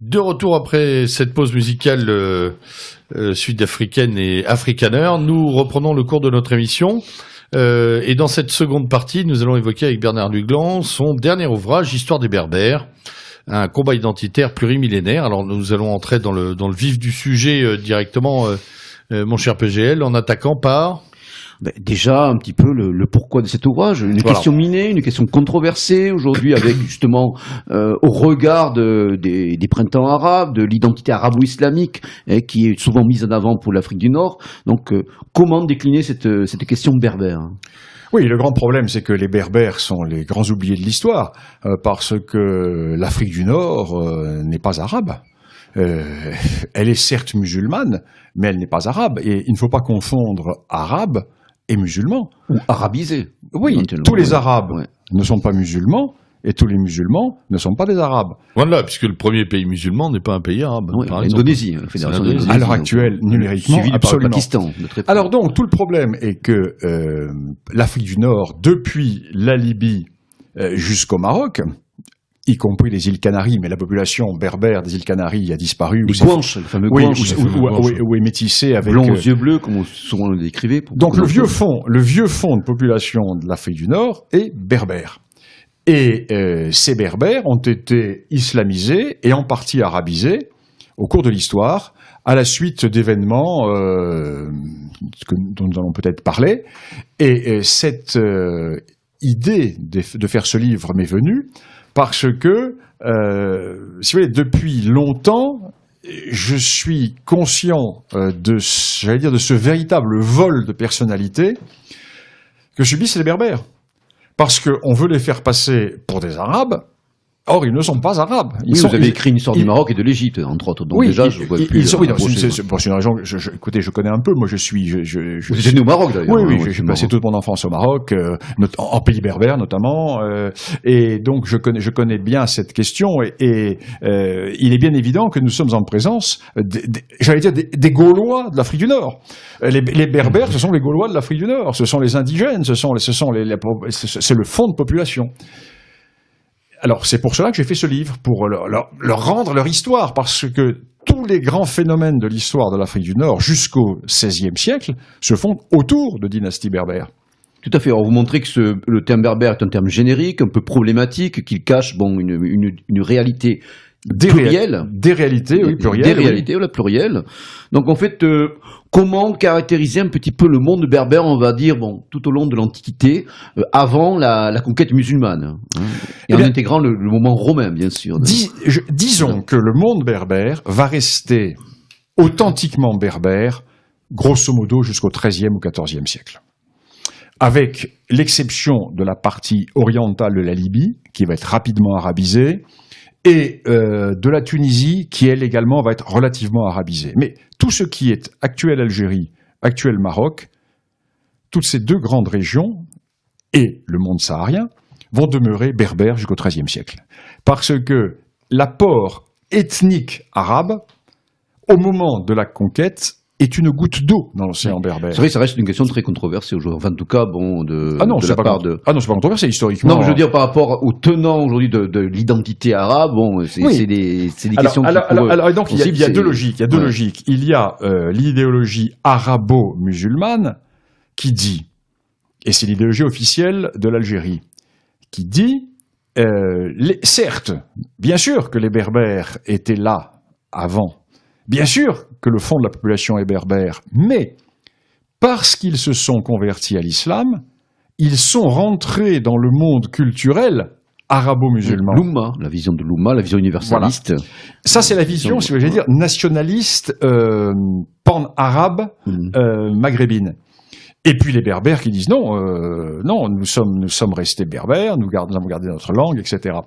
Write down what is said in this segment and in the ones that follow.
De retour après cette pause musicale sud-africaine et afrikaner, nous reprenons le cours de notre émission. Et dans cette seconde partie, nous allons évoquer avec Bernard Luglan son dernier ouvrage, Histoire des Berbères, un combat identitaire plurimillénaire. Alors nous allons entrer dans le vif du sujet directement, mon cher PGL, en attaquant par... Déjà, un petit peu le pourquoi de cet ouvrage. Une question minée, une question controversée aujourd'hui avec justement au regard des printemps arabes, de l'identité arabo-islamique qui est souvent mise en avant pour l'Afrique du Nord. Donc, comment décliner cette question berbère? Oui, le grand problème, c'est que les Berbères sont les grands oubliés de l'histoire parce que l'Afrique du Nord n'est pas arabe. Elle est certes musulmane, mais elle n'est pas arabe. Et il ne faut pas confondre arabe et musulmans. Ou arabisés. Oui, tous les Arabes ne sont pas musulmans, et tous les musulmans ne sont pas des Arabes. Voilà, puisque le premier pays musulman n'est pas un pays arabe. Oui, l'Indonésie, la Fédération d'Indonésie. À l'heure actuelle, numériquement, suivi absolument. Par le Pakistan, de très près. Alors donc, tout le problème est que l'Afrique du Nord, depuis la Libye jusqu'au Maroc, y compris les îles Canaries, mais la population berbère des îles Canaries a disparu. Les Guanches, le fameux Guanches. Où est métissé avec... Blond aux yeux bleus, comme souvent on le décrivait. Donc le vieux fond de population de l'Afrique du Nord est berbère. Et ces berbères ont été islamisés et en partie arabisés au cours de l'histoire, à la suite d'événements dont nous allons peut-être parler. Et cette idée de faire ce livre m'est venue parce que, si vous voulez, depuis longtemps, je suis conscient de ce véritable vol de personnalité que subissent les Berbères. Parce qu'on veut les faire passer pour des Arabes. Or, ils ne sont pas arabes. Vous avez écrit une histoire du Maroc et de l'Égypte, entre autres. Donc déjà, je vois plus. C'est une raison. Écoutez, je connais un peu. Moi, Vous êtes né au Maroc, d'ailleurs. Oui, j'ai passé toute mon enfance au Maroc, en pays berbère notamment, et donc je connais bien cette question. Et il est bien évident que nous sommes en présence, des Gaulois de l'Afrique du Nord. Les Berbères, ce sont les Gaulois de l'Afrique du Nord. Ce sont les indigènes. C'est le fond de population. Alors, c'est pour cela que j'ai fait ce livre, pour leur rendre leur histoire, parce que tous les grands phénomènes de l'histoire de l'Afrique du Nord, jusqu'au XVIe siècle, se font autour de dynasties berbères. Tout à fait. Alors, vous montrez que le terme berbère est un terme générique, un peu problématique, qu'il cache une réalité plurielle. Des réalités, oui, plurielles. Des réalités, voilà, plurielles. Donc, en fait, comment caractériser un petit peu le monde berbère, on va dire, tout au long de l'Antiquité, avant la conquête musulmane, et en intégrant le moment romain, bien sûr. Disons que le monde berbère va rester authentiquement berbère, grosso modo, jusqu'au XIIIe ou XIVe siècle. Avec l'exception de la partie orientale de la Libye, qui va être rapidement arabisée, et de la Tunisie, qui elle également va être relativement arabisée. Mais tout ce qui est actuelle Algérie, actuel Maroc, toutes ces deux grandes régions, et le monde saharien, vont demeurer berbères jusqu'au XIIIe siècle. Parce que l'apport ethnique arabe, au moment de la conquête, est une goutte d'eau dans l'océan berbère. C'est vrai que ça reste une question très controversée aujourd'hui. Enfin, en tout cas, c'est pas controversé historiquement. Non, je veux dire par rapport aux tenants aujourd'hui de l'identité arabe, c'est des questions alors, donc, il y a deux logiques. Il y a l'idéologie arabo-musulmane qui dit, et c'est l'idéologie officielle de l'Algérie, qui dit, certes, bien sûr que les Berbères étaient là avant. Bien sûr que le fond de la population est berbère, mais parce qu'ils se sont convertis à l'islam, ils sont rentrés dans le monde culturel arabo-musulman. L'Oumma, la vision de l'Oumma, la vision universaliste. Voilà. Ça, c'est la vision, si vous voulez dire, nationaliste, pan-arabe, maghrébine. Et puis les Berbères qui disent non, nous sommes restés berbères, nous avons gardé notre langue, etc.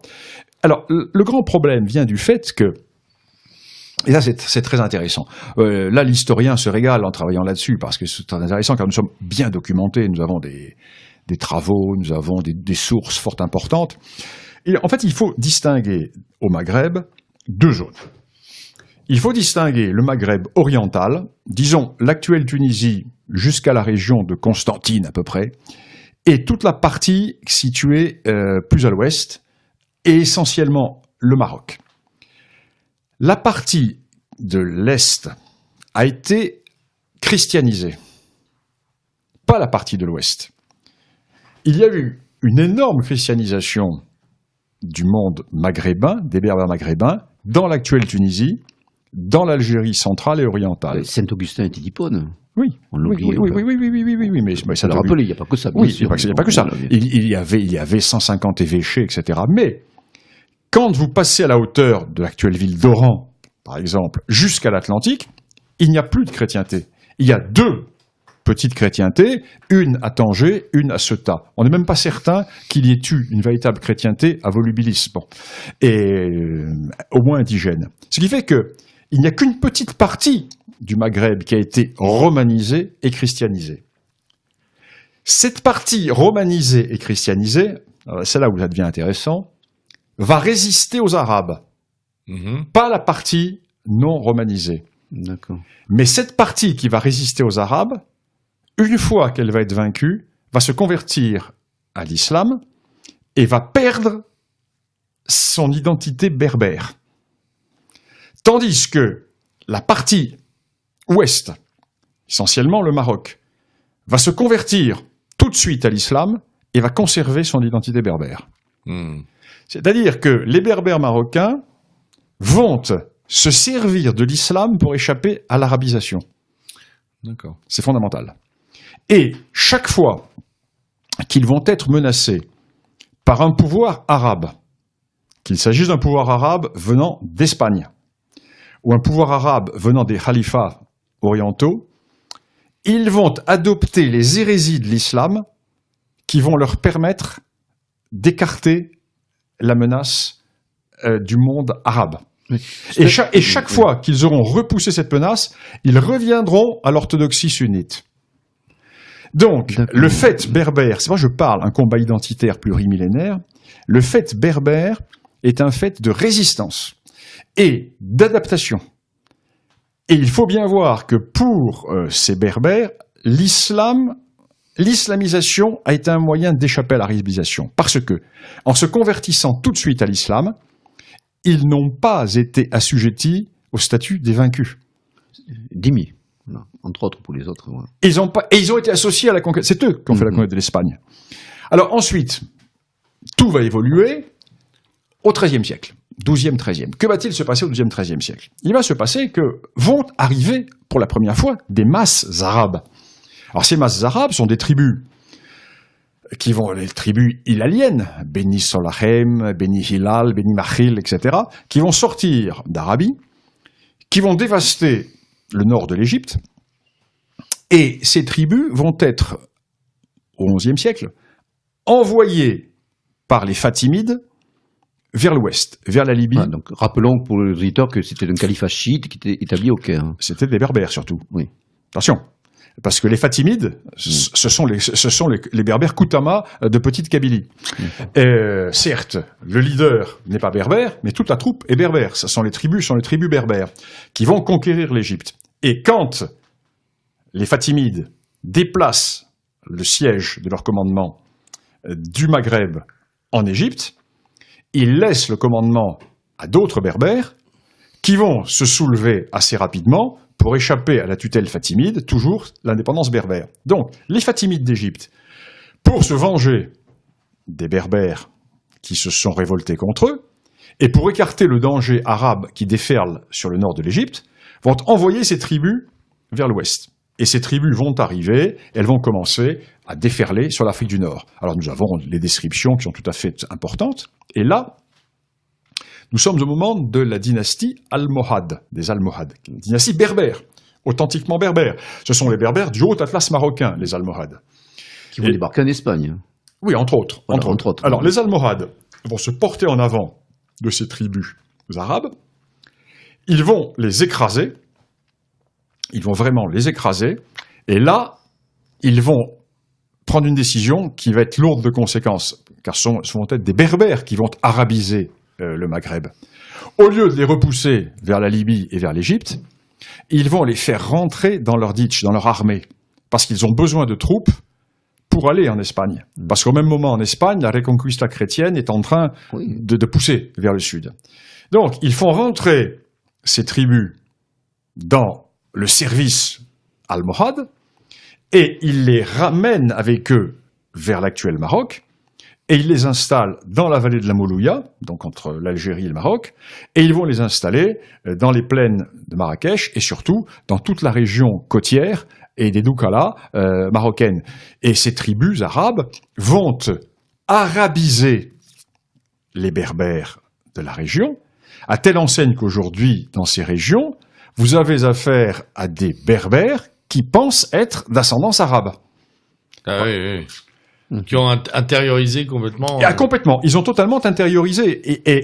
Alors, le grand problème vient du fait que, et là, c'est très intéressant. Là, l'historien se régale en travaillant là-dessus, parce que c'est très intéressant, car nous sommes bien documentés, nous avons des travaux, nous avons des sources fort importantes. Et en fait, il faut distinguer au Maghreb deux zones. Il faut distinguer le Maghreb oriental, disons l'actuelle Tunisie jusqu'à la région de Constantine à peu près, et toute la partie située plus à l'ouest, et essentiellement le Maroc. La partie de l'Est a été christianisée, pas la partie de l'Ouest. Il y a eu une énorme christianisation du monde maghrébin, des Berbères maghrébins, dans l'actuelle Tunisie, dans l'Algérie centrale et orientale. Saint-Augustin était d'Hippone. Oui, On l'oublie. oui, mais ça le rappeler, il n'y a pas que ça. Oui, il n'y a pas que ça. Il y avait 150 évêchés, etc. Mais quand vous passez à la hauteur de l'actuelle ville d'Oran, par exemple, jusqu'à l'Atlantique, il n'y a plus de chrétienté. Il y a 2 petites chrétientés, une à Tanger, une à Ceuta. On n'est même pas certain qu'il y ait eu une véritable chrétienté à Volubilis, et au moins indigène. Ce qui fait que il n'y a qu'une petite partie du Maghreb qui a été romanisée et christianisée. Cette partie romanisée et christianisée, c'est là où ça devient intéressant, va résister aux Arabes, pas la partie non romanisée. D'accord. Mais cette partie qui va résister aux Arabes, une fois qu'elle va être vaincue, va se convertir à l'islam et va perdre son identité berbère. Tandis que la partie ouest, essentiellement le Maroc, va se convertir tout de suite à l'islam et va conserver son identité berbère. C'est-à-dire que les berbères marocains vont se servir de l'islam pour échapper à l'arabisation. D'accord. C'est fondamental. Et chaque fois qu'ils vont être menacés par un pouvoir arabe, qu'il s'agisse d'un pouvoir arabe venant d'Espagne, ou un pouvoir arabe venant des khalifats orientaux, ils vont adopter les hérésies de l'islam qui vont leur permettre d'écarter la menace du monde arabe. Oui. Et chaque fois qu'ils auront repoussé cette menace, ils reviendront à l'orthodoxie sunnite. Donc, le fait berbère, c'est moi je parle, un combat identitaire plurimillénaire, le fait berbère est un fait de résistance et d'adaptation. Et il faut bien voir que pour ces berbères, l'islamisation a été un moyen d'échapper à l'arabisation. Parce que, en se convertissant tout de suite à l'islam, ils n'ont pas été assujettis au statut des vaincus. Dhimmi, entre autres pour les autres. Ouais. Ils ont été associés à la conquête. C'est eux qui ont fait la conquête de l'Espagne. Alors ensuite, tout va évoluer au XIIIe siècle, XIIe, XIIIe. Que va-t-il se passer au XIIe, XIIIe siècle? Il va se passer que vont arriver pour la première fois des masses arabes. Alors ces masses arabes sont des tribus les tribus hilaliennes, Beni Solahem, Beni Hilal, Beni Makhil, etc., qui vont sortir d'Arabie, qui vont dévaster le nord de l'Égypte, et ces tribus vont être, au XIe siècle, envoyées par les Fatimides vers l'ouest, vers la Libye. Ah, donc rappelons pour les auditeurs que c'était un califat chiite qui était établi au Caire. C'était des Berbères surtout. Oui. Attention. Parce que les Fatimides, ce sont les Berbères Koutama de Petite Kabylie. Certes, le leader n'est pas berbère, mais toute la troupe est berbère. Ce sont les tribus berbères qui vont conquérir l'Égypte. Et quand les Fatimides déplacent le siège de leur commandement du Maghreb en Égypte, ils laissent le commandement à d'autres berbères qui vont se soulever assez rapidement pour échapper à la tutelle fatimide, toujours l'indépendance berbère. Donc, les Fatimides d'Égypte, pour se venger des Berbères qui se sont révoltés contre eux, et pour écarter le danger arabe qui déferle sur le nord de l'Égypte, vont envoyer ces tribus vers l'ouest. Et ces tribus vont arriver, elles vont commencer à déferler sur l'Afrique du Nord. Alors nous avons les descriptions qui sont tout à fait importantes, et là, nous sommes au moment de la dynastie almohade, des Almohades, dynastie berbère, authentiquement berbère. Ce sont les berbères du Haut Atlas marocain, les Almohades. Qui vont débarquer en Espagne. Oui, entre autres. Voilà, entre autres. Alors, les Almohades vont se porter en avant de ces tribus arabes. Ils vont les écraser. Ils vont vraiment les écraser. Et là, ils vont prendre une décision qui va être lourde de conséquences, car ce vont être des berbères qui vont arabiser le Maghreb. Au lieu de les repousser vers la Libye et vers l'Égypte, ils vont les faire rentrer dans leur ditch, dans leur armée, parce qu'ils ont besoin de troupes pour aller en Espagne. Parce qu'au même moment, en Espagne, la Reconquista chrétienne est en train de pousser vers le sud. Donc, ils font rentrer ces tribus dans le service almohade et il les ramène avec eux vers l'actuel Maroc et il les installe dans la vallée de la Moulouya, donc entre l'Algérie et le Maroc, et ils vont les installer dans les plaines de Marrakech et surtout dans toute la région côtière et des Doukala marocaines. Et ces tribus arabes vont arabiser les Berbères de la région, à telle enseigne qu'aujourd'hui, dans ces régions, vous avez affaire à des Berbères qui pensent être d'ascendance arabe. Ah oui. Qui ont intériorisé complètement. Complètement. Ils ont totalement intériorisé.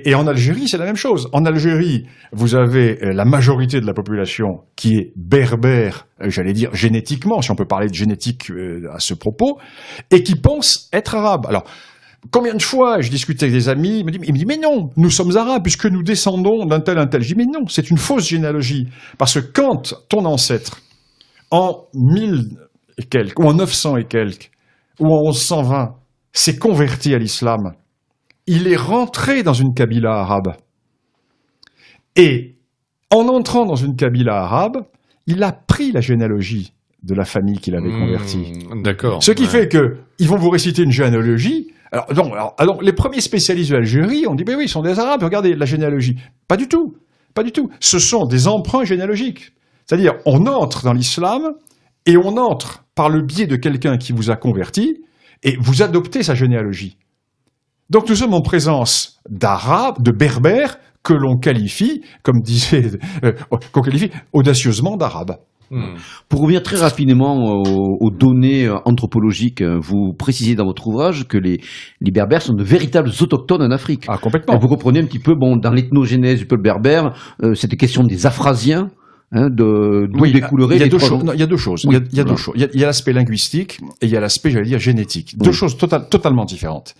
Et en Algérie, c'est la même chose. En Algérie, vous avez la majorité de la population qui est berbère, j'allais dire génétiquement, si on peut parler de génétique à ce propos, et qui pense être arabe. Alors, combien de fois je discutais avec des amis, ils me disent mais non, nous sommes arabes puisque nous descendons d'un tel, un tel. Je dis mais non, c'est une fausse généalogie. Parce que quand ton ancêtre, en 1000 et quelques, ou en 900 et quelques, ou en 1120, s'est converti à l'islam, il est rentré dans une kabila arabe. Et en entrant dans une kabila arabe, il a pris la généalogie de la famille qu'il avait convertie. D'accord. Ce qui fait que ils vont vous réciter une généalogie. Alors, les premiers spécialistes de l'Algérie ont dit oui, ils sont des Arabes, regardez la généalogie. Pas du tout. Ce sont des emprunts généalogiques. C'est-à-dire, on entre dans l'islam et on entre par le biais de quelqu'un qui vous a converti et vous adoptez sa généalogie. Donc nous sommes en présence d'Arabes, de Berbères, que l'on qualifie, comme disait, qu'on qualifie audacieusement d'Arabes. Pour revenir très rapidement aux données anthropologiques, vous précisez dans votre ouvrage que les Berbères sont de véritables autochtones en Afrique. Ah, complètement. Et vous reprenez un petit peu, dans l'éthnogénèse du peuple berbère, cette question des Afrasiens. D'où découlerait il y a deux choses. Il y a deux choses. Il y a l'aspect linguistique et il y a l'aspect, j'allais dire, génétique. Deux choses totalement différentes.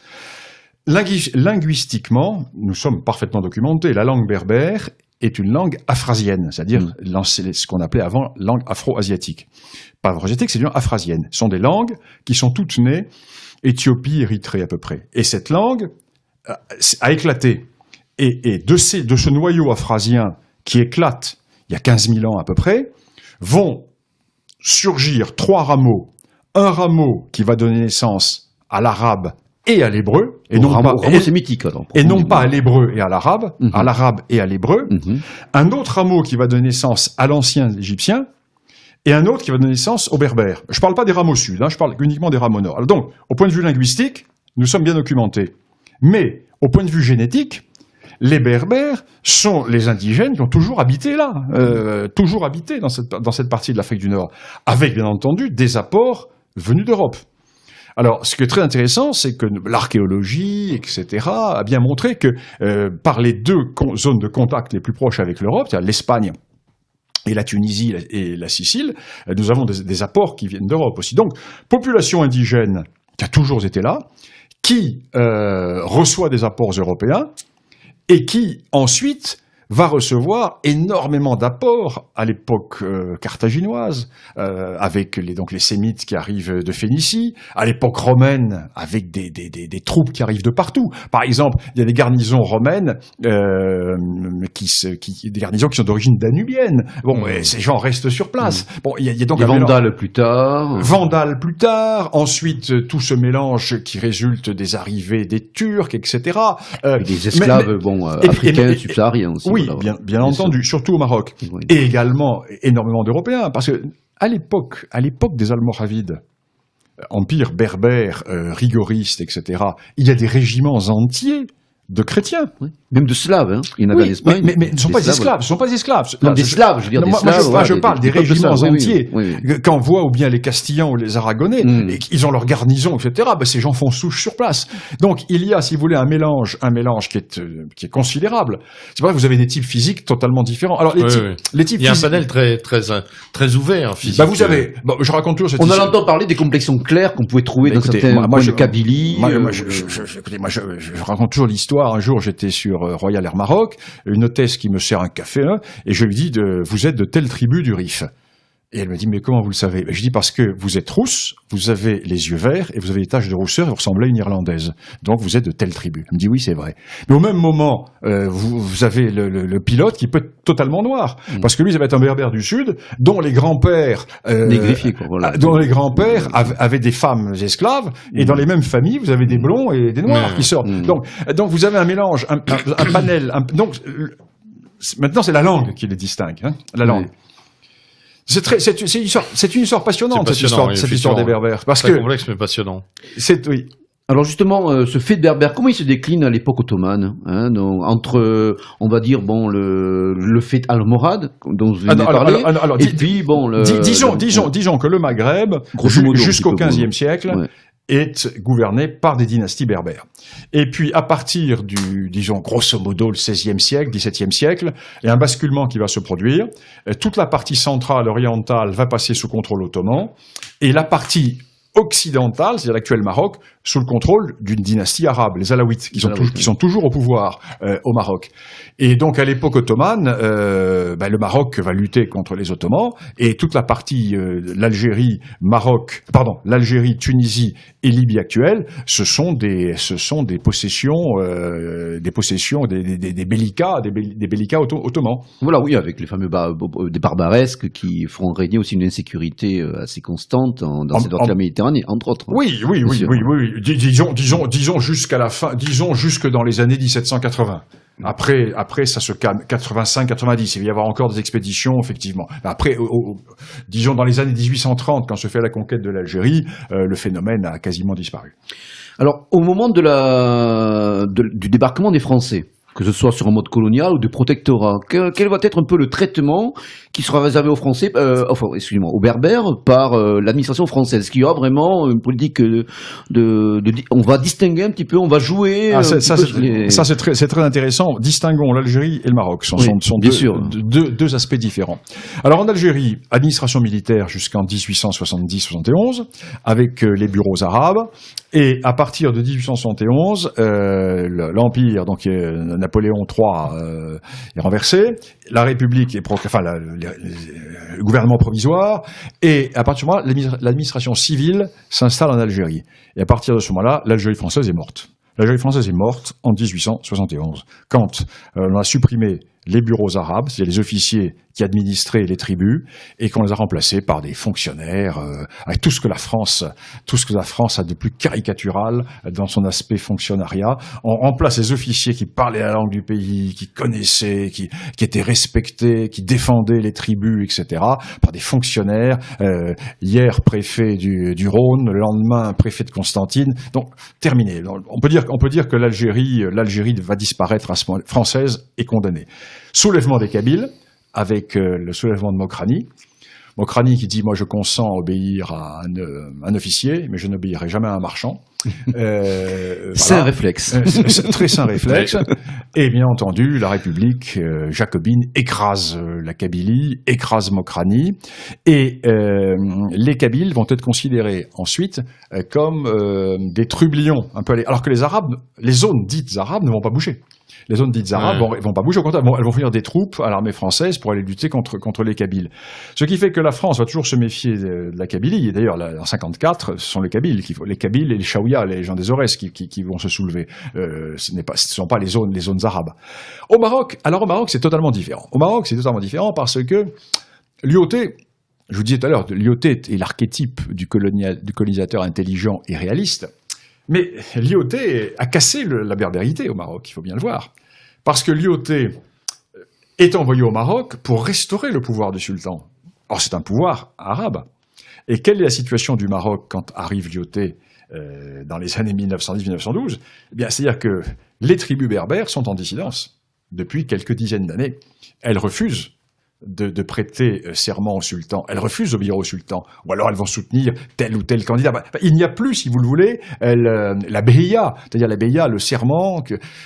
Linguistiquement, nous sommes parfaitement documentés. La langue berbère est une langue afrasienne, c'est-à-dire ce qu'on appelait avant langue afro-asiatique. Pas afro-asiatique, c'est une langue afrasienne. Ce sont des langues qui sont toutes nées Éthiopie, Érythrée à peu près. Et cette langue a éclaté. Et de ce noyau afrasien qui éclate il y a 15 000 ans à peu près, vont surgir trois rameaux. Un rameau qui va donner naissance à l'arabe et à l'hébreu, et non pas sémitique, et non pas à l'hébreu et à l'arabe, à l'arabe et à l'hébreu. Un autre rameau qui va donner naissance à l'ancien égyptien, et un autre qui va donner naissance aux berbères. Je ne parle pas des rameaux sud, je parle uniquement des rameaux nord. Alors donc, au point de vue linguistique, nous sommes bien documentés. Mais, au point de vue génétique, les Berbères sont les indigènes qui ont toujours habité là, toujours habité dans cette partie de l'Afrique du Nord, avec bien entendu des apports venus d'Europe. Alors, ce qui est très intéressant, c'est que l'archéologie, etc., a bien montré que par les deux zones de contact les plus proches avec l'Europe, c'est-à-dire l'Espagne et la Tunisie et la Sicile, nous avons des apports qui viennent d'Europe aussi. Donc, population indigène qui a toujours été là, qui reçoit des apports européens, et qui, ensuite, va recevoir énormément d'apports à l'époque carthaginoise, avec les Sémites qui arrivent de Phénicie, à l'époque romaine, avec des troupes qui arrivent de partout. Par exemple, il y a des garnisons romaines, des garnisons qui sont d'origine danubienne. Bon, ces gens restent sur place. Bon, il y a donc les Vandales plus tard. Vandales plus tard. Ensuite, tout ce mélange qui résulte des arrivées des Turcs, etc. Et des esclaves, africains, subsahariens aussi. Oui, bien entendu, surtout au Maroc. Oui. Et également énormément d'Européens, parce que à l'époque des Almoravides, empire berbère, rigoriste, etc., il y a des régiments entiers de chrétiens. Oui. Même de Slaves, il y en avait en Espagne. Mais ce ne sont pas des esclaves, ce sont pas des esclaves. Non, des Slaves, je veux dire, des Slaves. Je parle des régiments entiers. Quand on voit ou bien les Castillans ou les Aragonais, et ils ont leur garnison, etc., ces gens font souche sur place. Donc, il y a, si vous voulez, un mélange qui est considérable. C'est vrai que vous avez des types physiques totalement différents. Alors, les types il y a un panel très ouvert, physique. Vous avez, je raconte toujours cette histoire. On entend parler des complexions claires qu'on pouvait trouver dans certains points de Kabylie. Écoutez, je raconte toujours l'histoire. Un jour, j'étais sur Royal Air Maroc, une hôtesse qui me sert un café, et je lui dis vous êtes de telle tribu du Rif. Et elle me dit, mais comment vous le savez? Je dis, parce que vous êtes rousse, vous avez les yeux verts, et vous avez des taches de rousseur, et vous ressemblez à une Irlandaise. Donc vous êtes de telle tribu. Elle me dit, oui, c'est vrai. Mais au même moment, vous avez le pilote qui peut être totalement noir. Parce que lui, ça va être un berbère du Sud, dont les grands-pères... négrifiés, quoi, voilà. Dont les grands-pères avaient des femmes esclaves, et dans les mêmes familles, vous avez des blonds et des noirs qui sortent. Donc vous avez un mélange, un panel... Maintenant, c'est la langue qui les distingue, hein, la langue. C'est une histoire passionnante, cette histoire des Berbères. Parce que complexe mais passionnant. Oui. Alors justement, ce fait de berbère, comment il se décline à l'époque ottomane, hein, donc, entre, on va dire, bon, le fait almorade, dont vous venez de parler, et puis, bon... Disons que le Maghreb, jusqu'au XVe siècle, est gouverné par des dynasties berbères. Et puis, à partir disons, grosso modo, le XVIe siècle, XVIIe siècle, il y a un basculement qui va se produire. Toute la partie centrale, orientale, va passer sous contrôle ottoman, et la partie occidentale, c'est-à-dire l'actuel Maroc, sous le contrôle d'une dynastie arabe, les Alaouites, qui sont toujours au pouvoir au Maroc. Et donc, à l'époque ottomane, le Maroc va lutter contre les Ottomans, et toute la partie l'Algérie, Tunisie et Libye actuelle, ce sont des possessions, des bellicats ottomans. Voilà, oui, avec les fameux des barbaresques qui feront régner aussi une insécurité assez constante dans cette partie de la Méditerranée, entre autres. Oui. Disons jusqu'à la fin, disons jusque dans les années 1780. Après, ça se calme. 85, 90. Il va y avoir encore des expéditions, effectivement. Après, disons dans les années 1830, quand se fait la conquête de l'Algérie, le phénomène a quasiment disparu. Alors, au moment du débarquement des Français, que ce soit sur un mode colonial ou de protectorat, quel va être un peu le traitement qui sera réservé aux Français, aux Berbères par l'administration française? Est-ce qu'il y aura vraiment une politique on va distinguer un petit peu, on va jouer c'est très intéressant. Distinguons l'Algérie et le Maroc. Ce sont deux aspects différents. Alors en Algérie, administration militaire jusqu'en 1870-71, avec les bureaux arabes, et à partir de 1871, l'Empire, donc Napoléon III est renversé, la République est le gouvernement provisoire, et à partir de ce moment-là, l'administration civile s'installe en Algérie. Et à partir de ce moment-là, l'Algérie française est morte. L'Algérie française est morte en 1871, quand on a supprimé les bureaux arabes, c'est-à-dire les officiers qui administraient les tribus, et qu'on les a remplacés par des fonctionnaires, avec tout ce que la France a de plus caricatural dans son aspect fonctionnariat. On remplace les officiers qui parlaient la langue du pays, qui connaissaient, qui étaient respectés, qui défendaient les tribus, etc., par des fonctionnaires, hier préfet du Rhône, le lendemain préfet de Constantine. Donc, terminé. On peut dire que l'Algérie va disparaître à ce moment, française est condamnée. Soulèvement des Kabyles, avec le soulèvement de Mokrani. Mokrani qui dit « Moi, je consens à obéir à un officier, mais je n'obéirai jamais à un marchand. » Saint réflexe. Très sain réflexe. Et bien entendu, la République jacobine écrase la Kabylie, écrase Mokrani. Et les Kabyles vont être considérés ensuite comme des trublions. Alors que les zones dites arabes ne vont pas bouger. Les zones dites arabes vont pas bouger, au contraire, elles vont fournir des troupes à l'armée française pour aller lutter contre les Kabyles. Ce qui fait que la France va toujours se méfier de la Kabylie. Et d'ailleurs, en 54, ce sont les Kabyles et les Chaouia, les gens des Aurès qui vont se soulever. Ce ne sont pas les zones arabes. Au Maroc, c'est totalement différent. Au Maroc, c'est totalement différent parce que l'IOT, je vous disais tout à l'heure, l'IOT est l'archétype du colonisateur intelligent et réaliste. Mais l'IOT a cassé la berbérité au Maroc, il faut bien le voir. Parce que l'IOT est envoyé au Maroc pour restaurer le pouvoir du sultan. Or, c'est un pouvoir arabe. Et quelle est la situation du Maroc quand arrive l'IOT dans les années 1910-1912 ? Eh bien, c'est-à-dire que les tribus berbères sont en dissidence depuis quelques dizaines d'années. Elles refusent de prêter serment au sultan. Elles refusent d'obéir au sultan. Ou alors elles vont soutenir tel ou tel candidat. Il n'y a plus, si vous le voulez, la beïa, c'est-à-dire la beïa, le serment,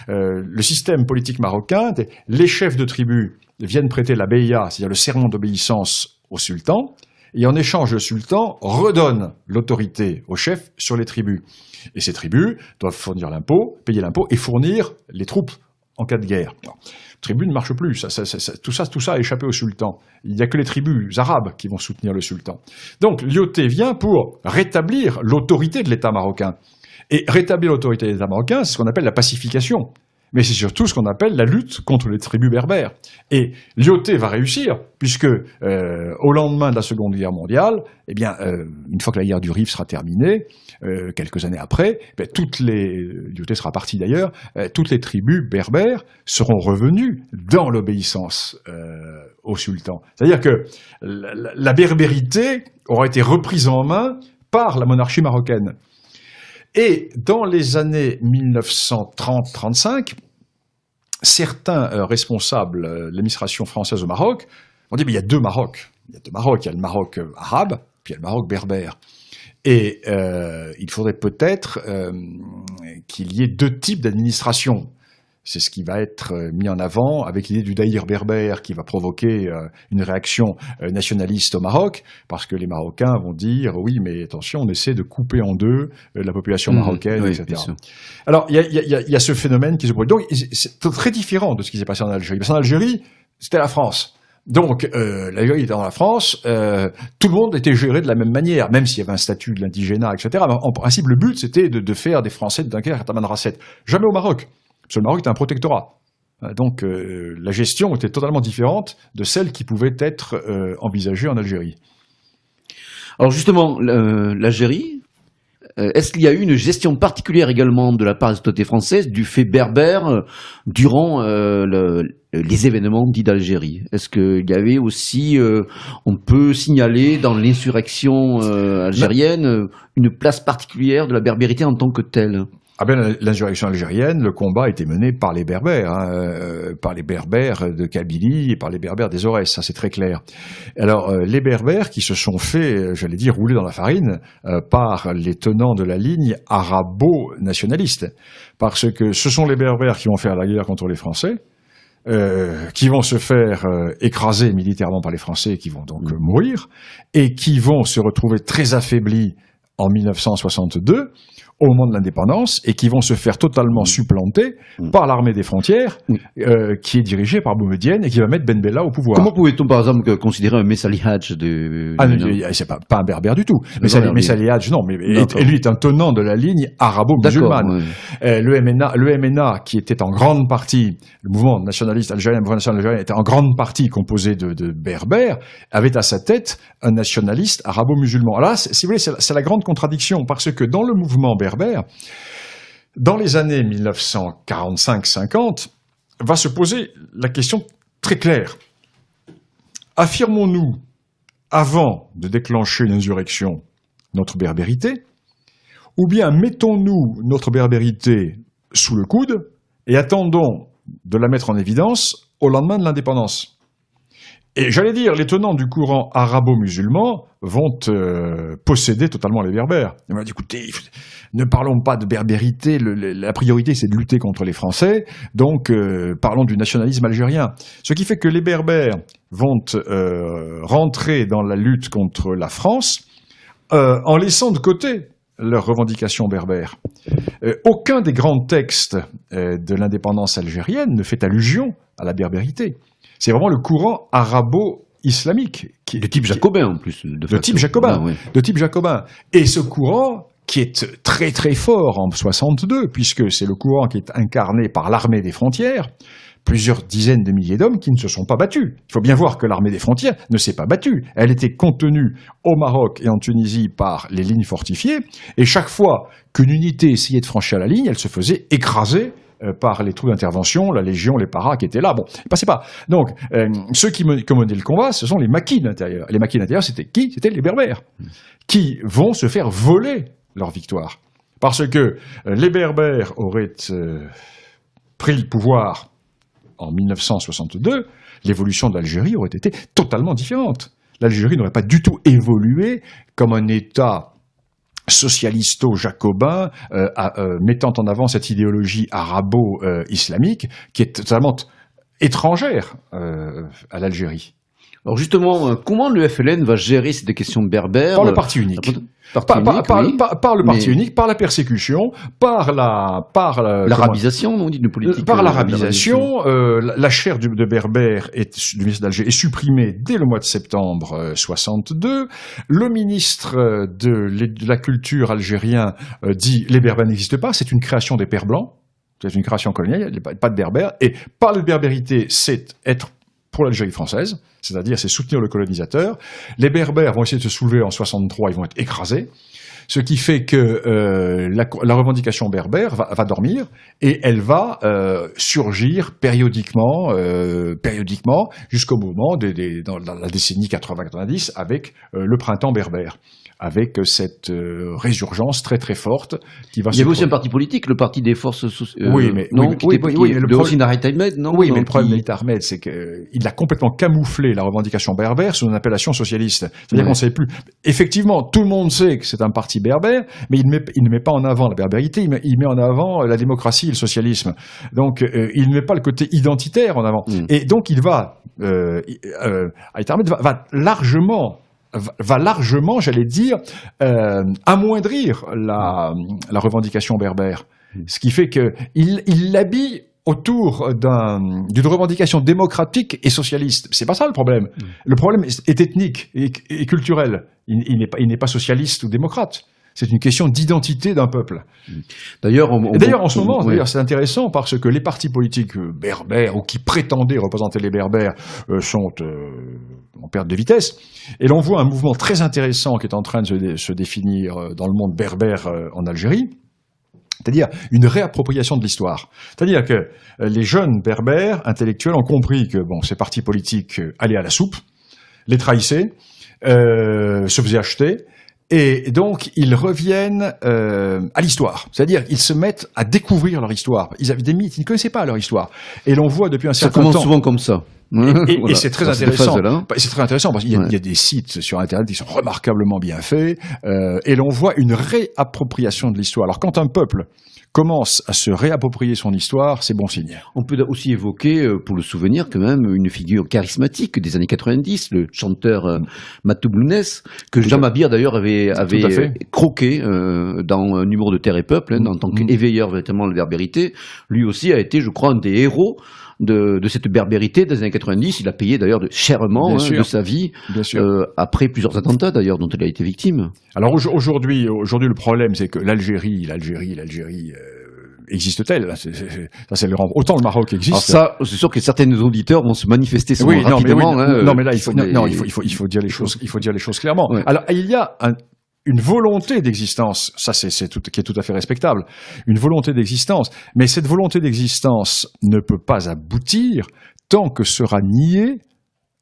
le système politique marocain, les chefs de tribu viennent prêter la beïa, c'est-à-dire le serment d'obéissance au sultan, et en échange, le sultan redonne l'autorité aux chefs sur les tribus. Et ces tribus doivent fournir l'impôt, payer l'impôt et fournir les troupes en cas de guerre. Alors, tribus ne marche plus, tout ça a échappé au sultan. Il n'y a que les tribus arabes qui vont soutenir le sultan. Donc Lyautey vient pour rétablir l'autorité de l'État marocain. Et rétablir l'autorité de l'État marocain, c'est ce qu'on appelle la pacification. Mais c'est surtout ce qu'on appelle la lutte contre les tribus berbères. Et Lyautey va réussir, puisque au lendemain de la Seconde Guerre mondiale, eh bien, une fois que la guerre du Rif sera terminée, quelques années après, Lyautey sera parti d'ailleurs, toutes les tribus berbères seront revenues dans l'obéissance au sultan. C'est-à-dire que la berbérité aura été reprise en main par la monarchie marocaine. Et dans les années 1930-35, certains responsables de l'administration française au Maroc ont dit, mais il y a deux Marocs. Il y a deux Marocs. Il y a le Maroc arabe, puis il y a le Maroc berbère. Et il faudrait peut-être qu'il y ait deux types d'administration. C'est ce qui va être mis en avant avec l'idée du daïr berbère qui va provoquer une réaction nationaliste au Maroc, parce que les Marocains vont dire oui, mais attention, on essaie de couper en deux la population marocaine, oui, etc. Alors il y a ce phénomène qui se produit. Donc c'est très différent de ce qui s'est passé en Algérie. Parce qu'en Algérie, c'était la France. Donc l'Algérie était dans la France, tout le monde était géré de la même manière, même s'il y avait un statut de l'indigénat, etc. Mais en principe, le but c'était de faire des Français de Dunkerque à Tamanrasset. Jamais au Maroc. Parce que le Maroc était un protectorat. Donc la gestion était totalement différente de celle qui pouvait être envisagée en Algérie. Alors justement, l'Algérie, est-ce qu'il y a eu une gestion particulière également de la part des autorités françaises du fait berbère durant les événements dits d'Algérie? Est-ce qu'il y avait aussi, on peut signaler dans l'insurrection algérienne, une place particulière de la berbérité en tant que telle? Ah ben, l'insurrection algérienne, le combat était mené par les Berbères, par les Berbères de Kabylie et par les Berbères des Aurès, ça c'est très clair. Alors, les Berbères qui se sont fait, j'allais dire, rouler dans la farine par les tenants de la ligne arabo-nationaliste, parce que ce sont les Berbères qui vont faire la guerre contre les Français, qui vont se faire écraser militairement par les Français, qui vont donc mourir, et qui vont se retrouver très affaiblis en 1962, au moment de l'indépendance, et qui vont se faire totalement supplanter par l'armée des frontières, qui est dirigée par Boumedienne et qui va mettre Ben Bella au pouvoir. Comment pouvait-on, par exemple, considérer un Messali Hadj de... Ah, c'est pas un berbère du tout. Messali Hadj, non, mais lui est un tenant de la ligne arabo-musulmane. Ouais. Le MNA, qui était en grande partie, le mouvement nationaliste algérien, le mouvement national algérien, était en grande partie composé de berbères, avait à sa tête un nationaliste arabo-musulman. Là, si vous voulez, c'est la grande contradiction, parce que dans le mouvement berbère, dans les années 1945-50, va se poser la question très claire. Affirmons-nous, avant de déclencher une insurrection, notre berbérité, ou bien mettons-nous notre berbérité sous le coude et attendons de la mettre en évidence au lendemain de l'indépendance? Et j'allais dire, les tenants du courant arabo-musulman vont posséder totalement les berbères. Ils m'ont dit, écoutez, ne parlons pas de berbérité, la priorité c'est de lutter contre les Français, donc parlons du nationalisme algérien. Ce qui fait que les berbères vont rentrer dans la lutte contre la France en laissant de côté leurs revendications berbères. Aucun des grands textes de l'indépendance algérienne ne fait allusion à la berbérité. C'est vraiment le courant arabo-islamique. De type jacobin, en plus. De type jacobin. Ah, oui. De type jacobin. Et ce courant, qui est très très fort en 62, puisque c'est le courant qui est incarné par l'armée des frontières, plusieurs dizaines de milliers d'hommes qui ne se sont pas battus. Il faut bien voir que l'armée des frontières ne s'est pas battue. Elle était contenue au Maroc et en Tunisie par les lignes fortifiées, et chaque fois qu'une unité essayait de franchir la ligne, elle se faisait écraser par les troupes d'intervention, la Légion, les paras qui étaient là. Bon, ils passaient pas. Donc, ceux qui menaient le combat, ce sont les maquis d'intérieur. Les maquis d'intérieur, c'était qui? C'était les berbères, qui vont se faire voler leur victoire. Parce que les berbères auraient pris le pouvoir en 1962, l'évolution de l'Algérie aurait été totalement différente. L'Algérie n'aurait pas du tout évolué comme un État socialisto-jacobin, mettant en avant cette idéologie arabo-islamique qui est totalement étrangère à l'Algérie. Alors justement, comment le FLN va gérer cette question berbère? Par le parti unique. Par le parti unique, par la persécution, par l'arabisation, on dit de politique. Par l'arabisation, la chaire de Berbère du ministre d'Alger est supprimée dès le mois de septembre 62. Le ministre de la culture algérien dit les Berbères n'existent pas, c'est une création des Pères blancs, c'est une création coloniale, il n'y a pas de Berbères. Et parler de berbérité, c'est être pour l'Algérie française, c'est-à-dire c'est soutenir le colonisateur. Les Berbères vont essayer de se soulever en 63, ils vont être écrasés, ce qui fait que la revendication berbère va dormir et elle va surgir périodiquement jusqu'au moment dans la décennie 80-90 avec le printemps berbère, avec cette résurgence très très forte qui va. Il y avait aussi un parti politique, le parti des forces sociales. Oui, mais non, de Hosni Ahmed, non. Oui, mais le problème d'Ahmed Ahmed, c'est qu'il a complètement camouflé la revendication berbère sous une appellation socialiste. C'est-à-dire qu'on ne sait plus. Effectivement, tout le monde sait que c'est un parti berbère, mais il ne met pas en avant la berbérité, il met en avant la démocratie et le socialisme. Donc, il ne met pas le côté identitaire en avant. Et donc, il va, Ahmed Ahmed va largement, j'allais dire, amoindrir la revendication berbère. Ce qui fait qu'il l'habille autour d'une revendication démocratique et socialiste. C'est pas ça le problème. Le problème est ethnique et culturel. Il n'est pas socialiste ou démocrate. C'est une question d'identité d'un peuple. D'ailleurs, en ce moment, c'est intéressant parce que les partis politiques berbères ou qui prétendaient représenter les berbères sont en perte de vitesse. Et l'on voit un mouvement très intéressant qui est en train de se définir dans le monde berbère en Algérie. C'est-à-dire une réappropriation de l'histoire. C'est-à-dire que les jeunes berbères intellectuels ont compris que ces partis politiques allaient à la soupe, les trahissaient, se faisaient acheter. Et donc, ils reviennent à l'histoire. C'est-à-dire, ils se mettent à découvrir leur histoire. Ils avaient des mythes, ils ne connaissaient pas leur histoire. Et l'on voit depuis un certain temps... Ça commence souvent comme ça. Et c'est très intéressant. C'est très intéressant parce qu'il y a des sites sur Internet qui sont remarquablement bien faits. Et l'on voit une réappropriation de l'histoire. Alors, quand un peuple commence à se réapproprier son histoire, c'est bon signe. On peut aussi évoquer, pour le souvenir, quand même, une figure charismatique des années 90, le chanteur Matou Blounès, que Jean Mabir, d'ailleurs, avait croqué dans un numéro de Terre et Peuple, en tant qu'éveilleur véritablement de la berbérité. Lui aussi a été, je crois, un des héros de cette berbérité des années 90. Il a payé d'ailleurs chèrement de sa vie, après plusieurs attentats d'ailleurs dont il a été victime. Alors aujourd'hui le problème c'est que l'Algérie existe-t-elle? Ça c'est le grand. Autant le Maroc existe. Alors ça, c'est sûr que certains auditeurs vont se manifester rapidement. Non mais là il faut dire les choses. Il faut dire les choses clairement. Ouais. Alors il y a une volonté d'existence, ça c'est qui est tout à fait respectable, une volonté d'existence, mais cette volonté d'existence ne peut pas aboutir tant que sera niée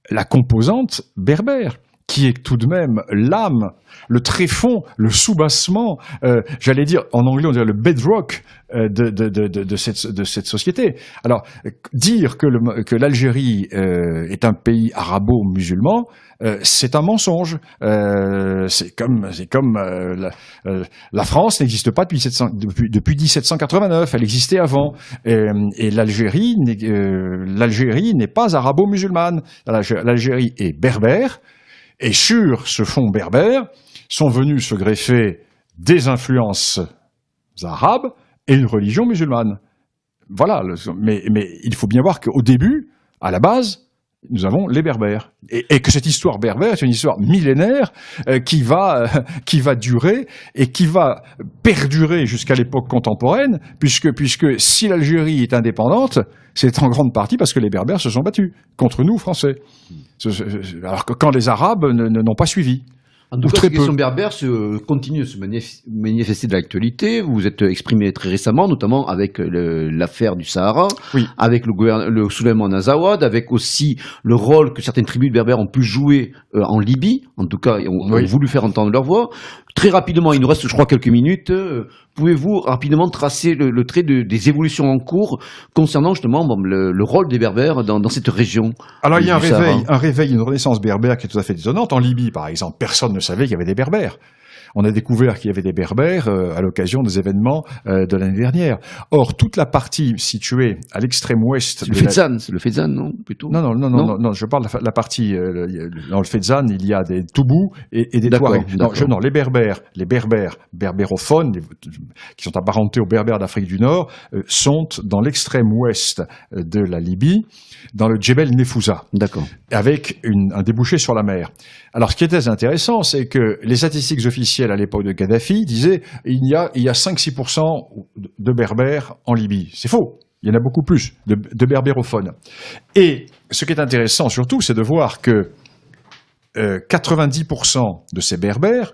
la composante berbère, qui est tout de même l'âme, le tréfonds, le soubassement, j'allais dire, en anglais on dirait le bedrock de cette société. Alors, dire que l'Algérie est un pays arabo-musulman, c'est un mensonge. C'est comme la France n'existe pas depuis 1789. Elle existait avant. Et l'Algérie n'est pas arabo-musulmane. L'Algérie est berbère. Et sur ce fond berbère sont venus se greffer des influences arabes et une religion musulmane. Voilà. Mais il faut bien voir qu'au début, à la base, nous avons les Berbères. Et que cette histoire berbère est une histoire millénaire qui va durer et qui va perdurer jusqu'à l'époque contemporaine, puisque si l'Algérie est indépendante, c'est en grande partie parce que les Berbères se sont battus contre nous, Français. Alors que quand les Arabes n'ont pas suivi. En tout cas, cette question berbère continue de se manifester de l'actualité. Vous vous êtes exprimé très récemment, notamment avec l'affaire du Sahara, avec le soulèvement d'Azawad, avec aussi le rôle que certaines tribus berbères ont pu jouer en Libye. En tout cas, ont voulu faire entendre leur voix. Très rapidement, il nous reste, je crois, quelques minutes. Pouvez-vous rapidement tracer le trait des évolutions en cours concernant justement le rôle des Berbères dans cette région? Alors, il y a un réveil, une renaissance berbère qui est tout à fait détonnante. En Libye, par exemple, personne ne savait qu'il y avait des Berbères. On a découvert qu'il y avait des Berbères à l'occasion des événements de l'année dernière. Or, toute la partie située à l'extrême ouest... C'est le Fezzan, non, plutôt? Non, je parle de la partie... dans le Fezzan, il y a des Toubous et des Touaregs. Non, les Berbères berbérophones, qui sont apparentés aux Berbères d'Afrique du Nord, sont dans l'extrême ouest de la Libye, dans le Djebel Nefouza. D'accord. Avec un débouché sur la mer. Alors, ce qui était intéressant, c'est que les statistiques officielles à l'époque de Kadhafi disaient il y a 5-6% de Berbères en Libye. C'est faux. Il y en a beaucoup plus de berbérophones. Et ce qui est intéressant surtout, c'est de voir que 90% de ces Berbères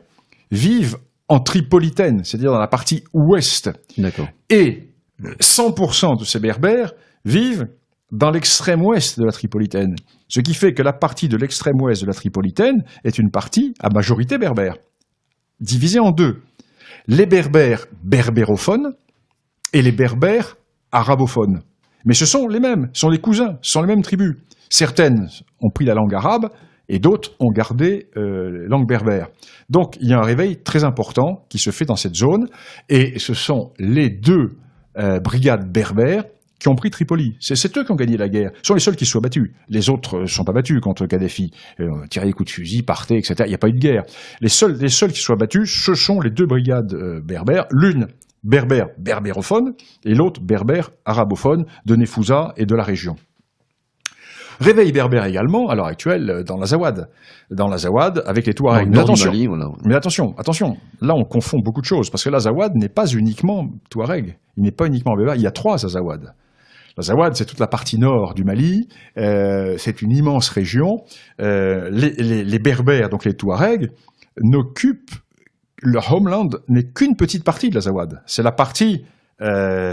vivent en Tripolitaine, c'est-à-dire dans la partie ouest. D'accord. Et 100% de ces Berbères vivent dans l'extrême ouest de la Tripolitaine. Ce qui fait que la partie de l'extrême ouest de la Tripolitaine est une partie à majorité berbère, divisée en deux. Les Berbères berbérophones et les Berbères arabophones. Mais ce sont les mêmes, ce sont les cousins, ce sont les mêmes tribus. Certaines ont pris la langue arabe et d'autres ont gardé la langue berbère. Donc il y a un réveil très important qui se fait dans cette zone et ce sont les deux brigades berbères qui ont pris Tripoli. C'est eux qui ont gagné la guerre. Ce sont les seuls qui se soient battus. Les autres ne sont pas battus contre Kadhafi. Tiraient des coups de fusil, partaient, etc. Il n'y a pas eu de guerre. Les seuls qui se soient battus, ce sont les deux brigades berbères. L'une berbère berbérophone et l'autre berbère arabophone de Nefouza et de la région. Réveil berbère également, à l'heure actuelle, dans l'Azawad. Dans l'Azawad, avec les Touaregs. Mais attention, Mali, voilà. mais attention, là on confond beaucoup de choses, parce que l'Azawad n'est pas uniquement Touareg, il n'est pas uniquement berbère, il y a trois Azawad. L'Azawad, c'est toute la partie nord du Mali, c'est une immense région. Les Berbères, donc les Touaregs, n'occupent, leur homeland n'est qu'une petite partie de l'Azawad. C'est la partie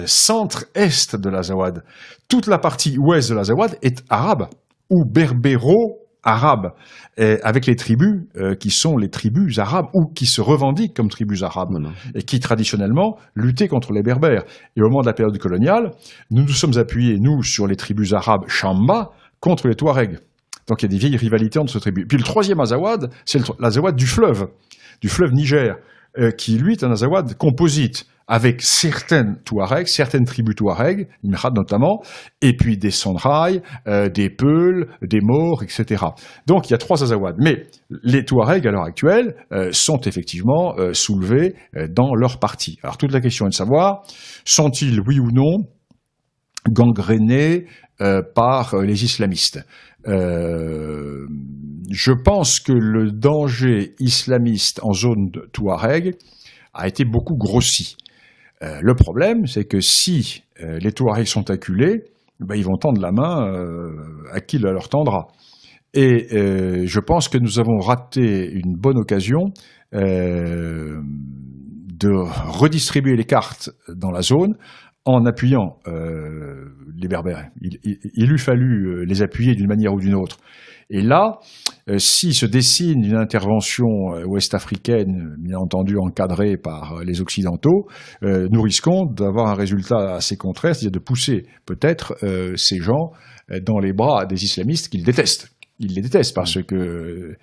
centre-est de l'Azawad. Toute la partie ouest de l'Azawad est arabe, ou berbéro-arabe, avec les tribus qui sont les tribus arabes, ou qui se revendiquent comme tribus arabes, et qui traditionnellement luttaient contre les Berbères. Et au moment de la période coloniale, nous nous sommes appuyés, nous, sur les tribus arabes Chamba contre les Touaregs. Donc il y a des vieilles rivalités entre ces tribus. Puis le troisième Azawad, c'est l'Azawad du fleuve Niger, qui lui est un Azawad composite, avec certaines Touaregs, certaines tribus Touaregs, Imrad notamment, et puis des Songhai, des Peuls, des Maures, etc. Donc il y a trois Azawads. Mais les Touaregs, à l'heure actuelle, sont effectivement soulevés dans leur parti. Alors toute la question est de savoir, sont-ils, oui ou non, gangrénés par les islamistes? Je pense que le danger islamiste en zone de Touareg a été beaucoup grossi. Le problème, c'est que si les Touaregs sont acculés, ils vont tendre la main à qui leur tendra. Et je pense que nous avons raté une bonne occasion de redistribuer les cartes dans la zone en appuyant les Berbères. Il eût fallu les appuyer d'une manière ou d'une autre. Et là, si se dessine une intervention ouest-africaine, bien entendu encadrée par les Occidentaux, nous risquons d'avoir un résultat assez contraire, c'est-à-dire de pousser peut-être ces gens dans les bras des islamistes qu'ils détestent. Ils les détestent parce que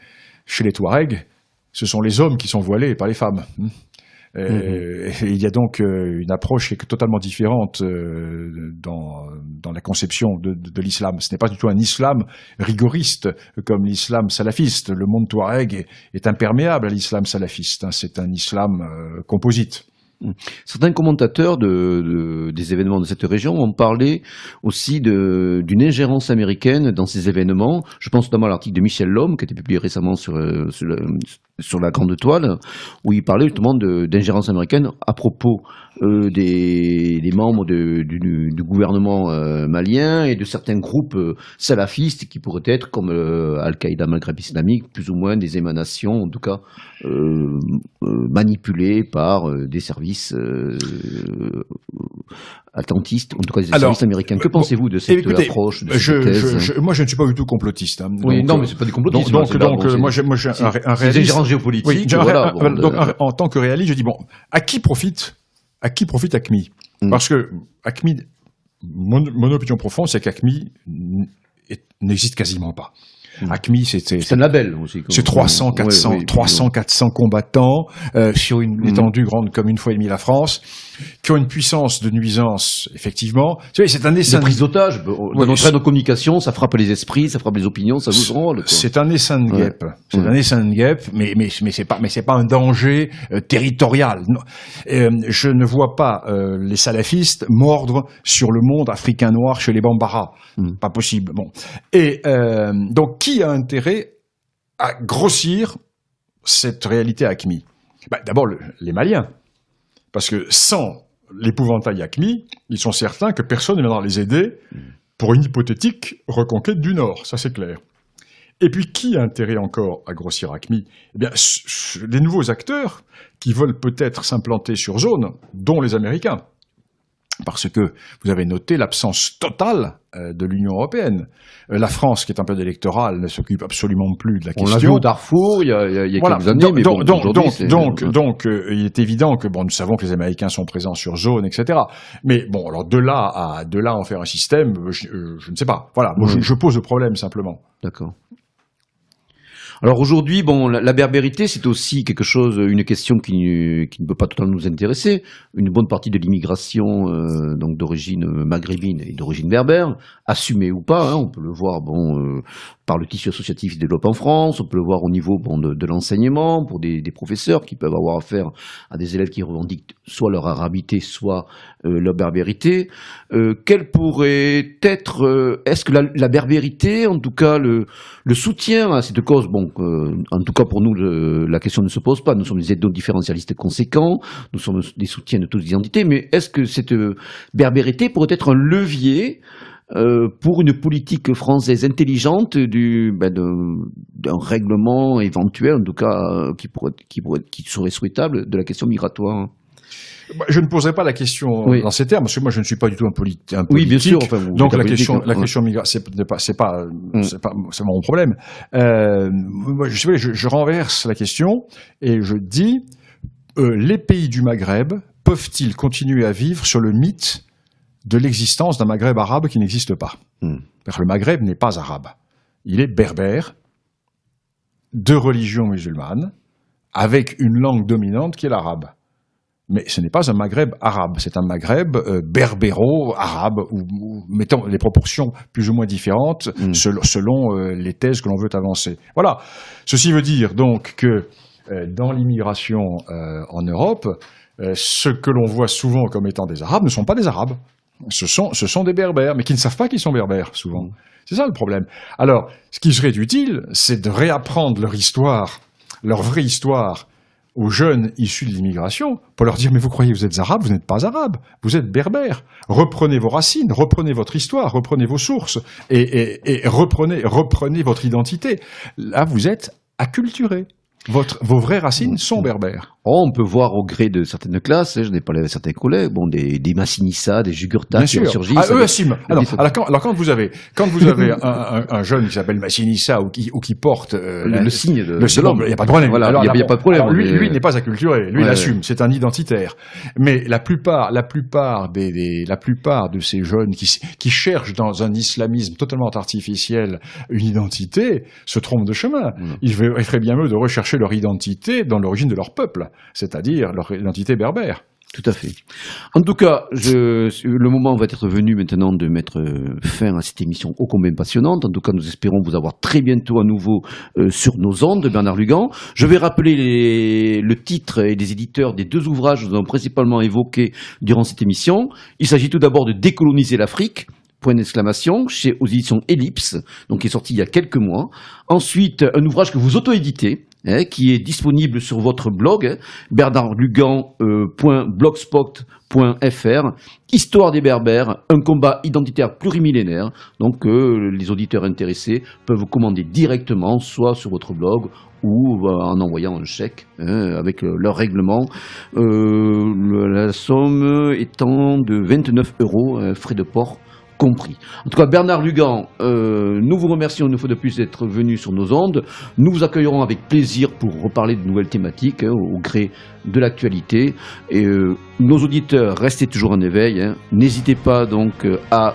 chez les Touaregs, ce sont les hommes qui sont voilés et pas les femmes. Il y a donc une approche qui est totalement différente dans la conception de l'islam. Ce n'est pas du tout un islam rigoriste comme l'islam salafiste. Le monde touareg est imperméable à l'islam salafiste. C'est un islam composite. Certains commentateurs des événements de cette région ont parlé aussi d'une ingérence américaine dans ces événements. Je pense notamment à l'article de Michel Lhomme qui a été publié récemment sur la Grande Toile, où il parlait justement d'ingérence américaine à propos des membres du gouvernement malien et de certains groupes salafistes qui pourraient être comme Al-Qaïda Maghreb islamique, plus ou moins des émanations, en tout cas manipulées par des services atlantistes, en tout cas des services américains. Que pensez-vous de cette approche, de cette thèse? Moi, je ne suis pas du tout complotiste. Oui, non, mais c'est pas des complotistes. Donc, moi, j'ai un réaliste. Des ingérences géopolitiques. Oui, voilà, donc, en tant que réaliste, je dis à qui profite AQMI? Parce que AQMI, mon opinion profonde, c'est qu'AQMI n'existe quasiment pas. Acme, c'est un label aussi. C'est 300, 400 combattants sur une étendue grande comme une fois et demie la France, qui ont une puissance de nuisance, effectivement. Tu vois, c'est un essaim de prise d'otage. Dans notre train de communication, ça frappe les esprits, ça frappe les opinions, ça joue son rôle. C'est un essaim de guêpe. C'est un essaim de guêpe, mais c'est pas un danger territorial. Non. Je ne vois pas les salafistes mordre sur le monde africain noir chez les Bambara. Pas possible. Bon. Et donc, qui a intérêt à grossir cette réalité à Acme? D'abord, les Maliens. Parce que sans l'épouvantail Acme, ils sont certains que personne ne viendra les aider pour une hypothétique reconquête du Nord. Ça, c'est clair. Et puis, qui a intérêt encore à grossir Acme? Eh bien, les nouveaux acteurs qui veulent peut-être s'implanter sur zone, dont les Américains. Parce que vous avez noté l'absence totale de l'Union européenne. La France, qui est en période électorale, ne s'occupe absolument plus de la question. On l'a vu au Darfour il y a quelques années, mais donc, il est évident que nous savons que les Américains sont présents sur zone, etc. Mais bon, alors de là à en faire un système, je ne sais pas. Voilà, moi je pose le problème simplement. D'accord. Alors aujourd'hui, la berbérité, c'est aussi une question qui ne peut pas totalement nous intéresser. Une bonne partie de l'immigration, donc d'origine maghrébine et d'origine berbère, assumée ou pas, on peut le voir, par le tissu associatif qui se développe en France, on peut le voir au niveau de l'enseignement, pour des professeurs qui peuvent avoir affaire à des élèves qui revendiquent soit leur arabité, soit leur berbérité. Quel pourrait être, est-ce que la berbérité, en tout cas le soutien à cette cause, en tout cas pour nous, la question ne se pose pas, nous sommes des ethno-différentialistes conséquents, nous sommes des soutiens de toutes les identités, mais est-ce que cette berbérité pourrait être un levier pour une politique française intelligente d'un règlement éventuel, en tout cas qui serait souhaitable de la question migratoire? Je ne poserai pas la question dans ces termes, parce que moi je ne suis pas du tout un politique. Oui, bien sûr. Donc la question migratoire, c'est pas mon problème. Moi, je renverse la question et je dis les pays du Maghreb peuvent-ils continuer à vivre sur le mythe de l'existence d'un Maghreb arabe qui n'existe pas? Le Maghreb n'est pas arabe. Il est berbère, de religion musulmane, avec une langue dominante qui est l'arabe. Mais ce n'est pas un Maghreb arabe, c'est un Maghreb berbéro-arabe, ou mettons les proportions plus ou moins différentes selon les thèses que l'on veut avancer. Voilà. Ceci veut dire donc que dans l'immigration en Europe, ce que l'on voit souvent comme étant des Arabes ne sont pas des Arabes. Ce sont des Berbères, mais qui ne savent pas qu'ils sont Berbères, souvent. C'est ça le problème. Alors, ce qui serait utile, c'est de réapprendre leur histoire, leur vraie histoire, aux jeunes issus de l'immigration, pour leur dire, mais vous croyez que vous êtes Arabes, vous n'êtes pas Arabes, vous êtes Berbères. Reprenez vos racines, reprenez votre histoire, reprenez vos sources, et reprenez votre identité. Là, vous êtes acculturés. Vos vraies racines sont berbères. On peut voir au gré de certaines classes, je n'ai pas certains collègues, des Massinissa, des Jugurtha qui ressurgissent. Eux assument. Alors quand vous avez un jeune qui s'appelle Massinissa ou qui porte le signe de l'homme, il n'y a pas de problème. Voilà, il n'y a pas de problème. Alors, lui n'est pas acculturé, lui il assume, c'est un identitaire. Mais la plupart de ces jeunes qui cherchent dans un islamisme totalement artificiel une identité se trompent de chemin. Il ferait bien mieux de rechercher leur identité dans l'origine de leur peuple, c'est-à-dire leur identité berbère. Tout à fait. En tout cas, le moment va être venu maintenant de mettre fin à cette émission ô combien passionnante. En tout cas, nous espérons vous avoir très bientôt à nouveau sur nos ondes, Bernard Lugan. Je vais rappeler le titre et les éditeurs des deux ouvrages que nous avons principalement évoqués durant cette émission. Il s'agit tout d'abord de Décoloniser l'Afrique, point d'exclamation, aux éditions Ellipse, donc qui est sorti il y a quelques mois. Ensuite, un ouvrage que vous auto-éditez, qui est disponible sur votre blog, bernardlugan.blogspot.fr, Histoire des Berbères, un combat identitaire plurimillénaire. Donc les auditeurs intéressés peuvent commander directement, soit sur votre blog ou en envoyant un chèque avec leur règlement. La somme étant de 29 €, frais de port compris. En tout cas, Bernard Lugan, nous vous remercions une fois de plus d'être venu sur nos ondes. Nous vous accueillerons avec plaisir pour reparler de nouvelles thématiques au gré de l'actualité. Et nos auditeurs, restez toujours en éveil. N'hésitez pas donc à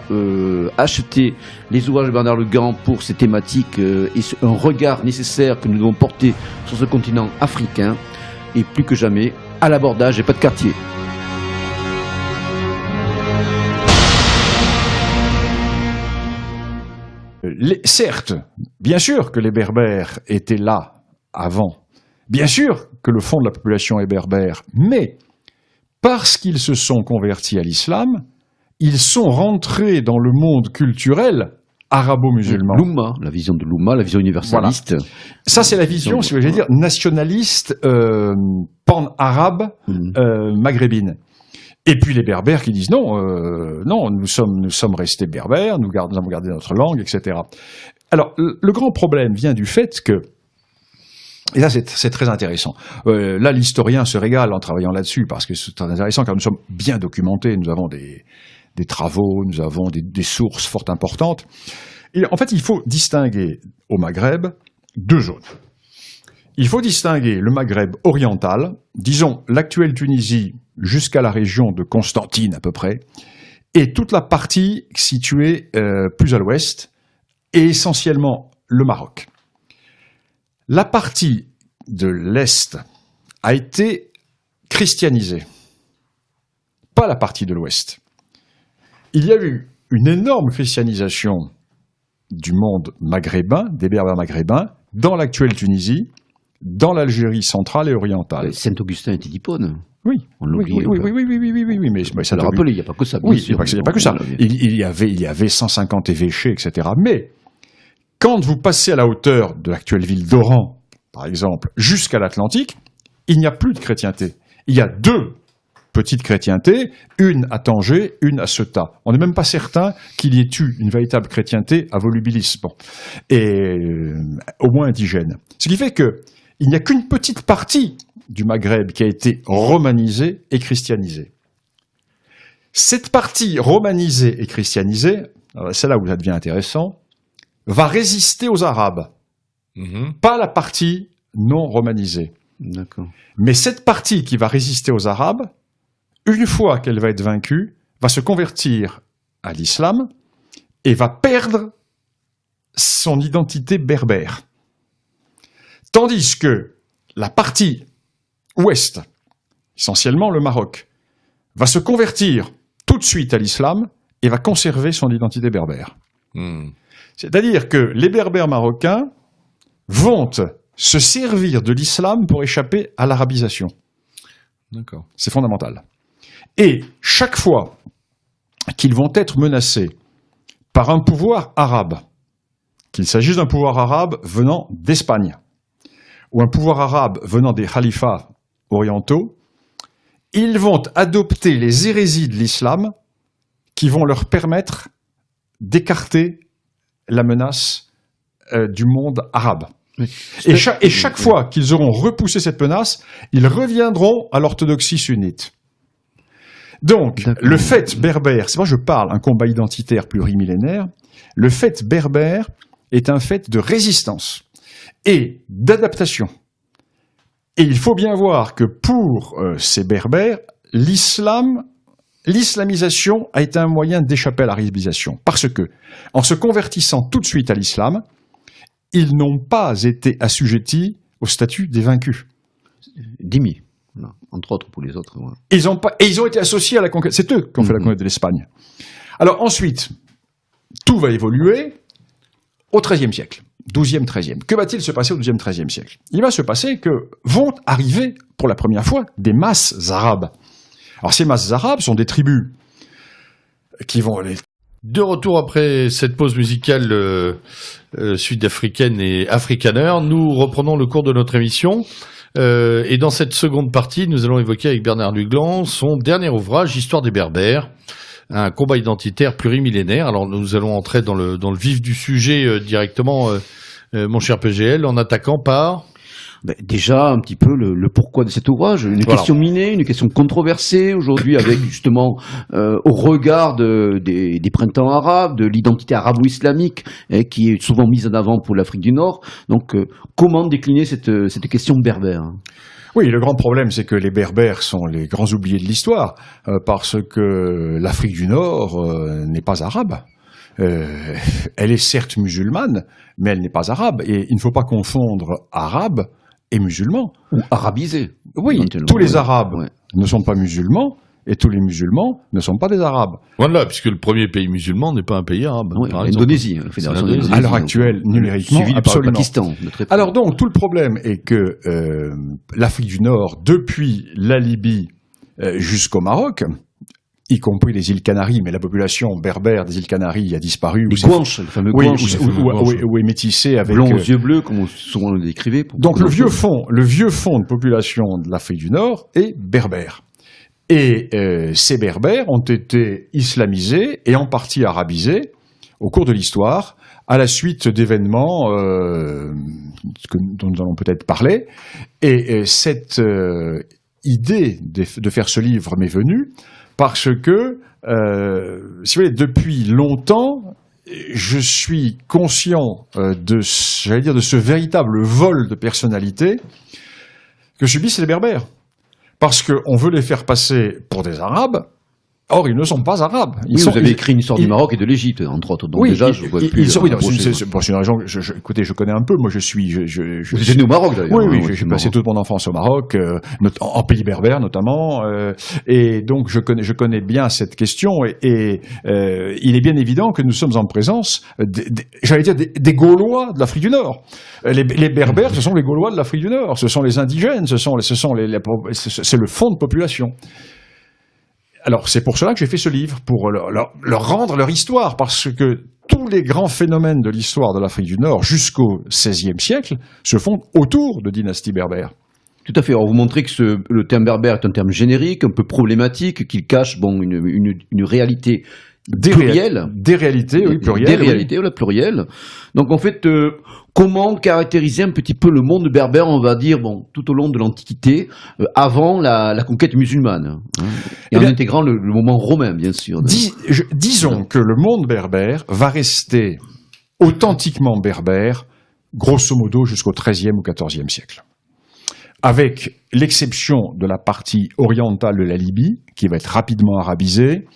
acheter les ouvrages de Bernard Lugan pour ces thématiques et un regard nécessaire que nous devons porter sur ce continent africain. Et plus que jamais, à l'abordage et pas de quartier. Certes, bien sûr que les Berbères étaient là avant. Bien sûr que le fond de la population est berbère. Mais parce qu'ils se sont convertis à l'islam, ils sont rentrés dans le monde culturel arabo-musulman. L'Oumma, la vision de l'Oumma, la vision universaliste. Voilà. Ça, c'est la vision, si je veux dire, nationaliste, pan-arabe, maghrébine. Et puis les Berbères qui disent non, nous sommes restés berbères, nous avons gardé notre langue, etc. Alors, le grand problème vient du fait que, et là c'est très intéressant, là l'historien se régale en travaillant là-dessus, parce que c'est très intéressant, car nous sommes bien documentés, nous avons des travaux, nous avons des sources fort importantes. Et en fait, il faut distinguer au Maghreb deux zones. Il faut distinguer le Maghreb oriental, disons l'actuelle Tunisie jusqu'à la région de Constantine à peu près, et toute la partie située plus à l'ouest, et essentiellement le Maroc. La partie de l'est a été christianisée, pas la partie de l'ouest. Il y a eu une énorme christianisation du monde maghrébin, des Berbères maghrébins, dans l'actuelle Tunisie, dans l'Algérie centrale et orientale. Saint-Augustin était d'Hippone. Oui, on l'oublie. Oui, mais ça le rappeler, il n'y a pas que ça. Oui, il n'y a pas que ça. Il y avait 150 évêchés, etc. Mais quand vous passez à la hauteur de l'actuelle ville d'Oran, par exemple, jusqu'à l'Atlantique, il n'y a plus de chrétienté. Il y a deux petites chrétientés, une à Tanger, une à Ceuta. On n'est même pas certain qu'il y ait eu une véritable chrétienté à Volubilis, et au moins indigène. Ce qui fait que il n'y a qu'une petite partie du Maghreb qui a été romanisée et christianisée. Cette partie romanisée et christianisée, c'est là où ça devient intéressant, va résister aux Arabes, pas la partie non romanisée. D'accord. Mais cette partie qui va résister aux Arabes, une fois qu'elle va être vaincue, va se convertir à l'islam et va perdre son identité berbère. Tandis que la partie ouest, essentiellement le Maroc, va se convertir tout de suite à l'islam et va conserver son identité berbère. C'est-à-dire que les Berbères marocains vont se servir de l'islam pour échapper à l'arabisation. D'accord. C'est fondamental. Et chaque fois qu'ils vont être menacés par un pouvoir arabe, qu'il s'agisse d'un pouvoir arabe venant d'Espagne, ou un pouvoir arabe venant des khalifats orientaux, ils vont adopter les hérésies de l'islam qui vont leur permettre d'écarter la menace du monde arabe. Et chaque fois qu'ils auront repoussé cette menace, ils reviendront à l'orthodoxie sunnite. Donc, le fait berbère, c'est moi je parle, un combat identitaire plurimillénaire, le fait berbère est un fait de résistance et d'adaptation. Et il faut bien voir que pour ces berbères, l'islamisation a été un moyen d'échapper à l'arabisation. Parce que, en se convertissant tout de suite à l'islam, ils n'ont pas été assujettis au statut des vaincus. Dhimmi, entre autres pour les autres. Ouais. Ils ont été associés à la conquête. C'est eux qui ont fait la conquête de l'Espagne. Alors ensuite, tout va évoluer au XIIIe siècle. 12e, 13e. Que va-t-il se passer au 12e, 13e siècle? Il va se passer que vont arriver, pour la première fois, des masses arabes. Alors ces masses arabes sont des tribus qui vont aller... De retour après cette pause musicale sud-africaine et afrikaner, nous reprenons le cours de notre émission. Et dans cette seconde partie, nous allons évoquer avec Bernard Luglan son dernier ouvrage, Histoire des Berbères, un combat identitaire plurimillénaire. Alors nous allons entrer dans le vif du sujet directement, mon cher PGL, en attaquant par... Déjà, un petit peu le pourquoi de cet ouvrage. Une question minée, une question controversée aujourd'hui, avec justement, au regard des printemps arabes, de l'identité arabo-islamique, qui est souvent mise en avant pour l'Afrique du Nord. Donc, comment décliner cette question berbère? Oui, le grand problème, c'est que les Berbères sont les grands oubliés de l'histoire, parce que l'Afrique du Nord n'est pas arabe. Elle est certes musulmane, mais elle n'est pas arabe. Et il ne faut pas confondre arabe et musulman. Ou arabisé. Oui, tous les Arabes ne sont pas musulmans, et tous les musulmans ne sont pas des Arabes. Voilà, puisque le premier pays musulman n'est pas un pays arabe. Oui, l'Indonésie, la Fédération d'Indonésie. À l'heure actuelle, numériquement, suivi absolument. par le Pakistan. Alors donc, tout le problème est que l'Afrique du Nord, depuis la Libye jusqu'au Maroc, y compris les îles Canaries, mais la population berbère des îles Canaries a disparu. Les Guanches, le fameux Guanches. Où est métissé avec... Blond aux yeux bleus, comme souvent on le décrivait. Donc le vieux fond de population de l'Afrique du Nord est berbère. Et ces berbères ont été islamisés et en partie arabisés au cours de l'histoire, à la suite d'événements dont nous allons peut-être parler. Et cette idée de faire ce livre m'est venue parce que, si vous voulez, depuis longtemps, je suis conscient de ce véritable vol de personnalité que subissent les Berbères. Parce qu'on veut les faire passer pour des Arabes. Or, ils ne sont pas arabes. Vous avez écrit une histoire du Maroc et de l'Égypte, entre autres. Donc déjà, je vois plus. C'est une raison. Écoutez, je connais un peu. Moi, je suis. Vous êtes né au Maroc, d'ailleurs. Oui, j'ai passé toute mon enfance au Maroc, en pays berbère notamment, et donc je connais bien cette question. Et il est bien évident que nous sommes en présence, j'allais dire, des Gaulois de l'Afrique du Nord. Les Berbères, ce sont les Gaulois de l'Afrique du Nord. Ce sont les indigènes. C'est le fond de population. Alors, c'est pour cela que j'ai fait ce livre, pour leur rendre leur histoire, parce que tous les grands phénomènes de l'histoire de l'Afrique du Nord, jusqu'au XVIe siècle, se font autour de dynasties berbères. Tout à fait. Alors, vous montrez que le terme berbère est un terme générique, un peu problématique, qu'il cache une réalité plurielle. Des réalités, oui, plurielles. Des réalités, oui, plurielles. Donc, en fait, comment caractériser un petit peu le monde berbère, on va dire, tout au long de l'Antiquité, avant la conquête musulmane, hein, et en intégrant le moment romain, bien sûr. Disons que le monde berbère va rester authentiquement berbère, grosso modo, jusqu'au XIIIe ou XIVe siècle. Avec l'exception de la partie orientale de la Libye, qui va être rapidement arabisée,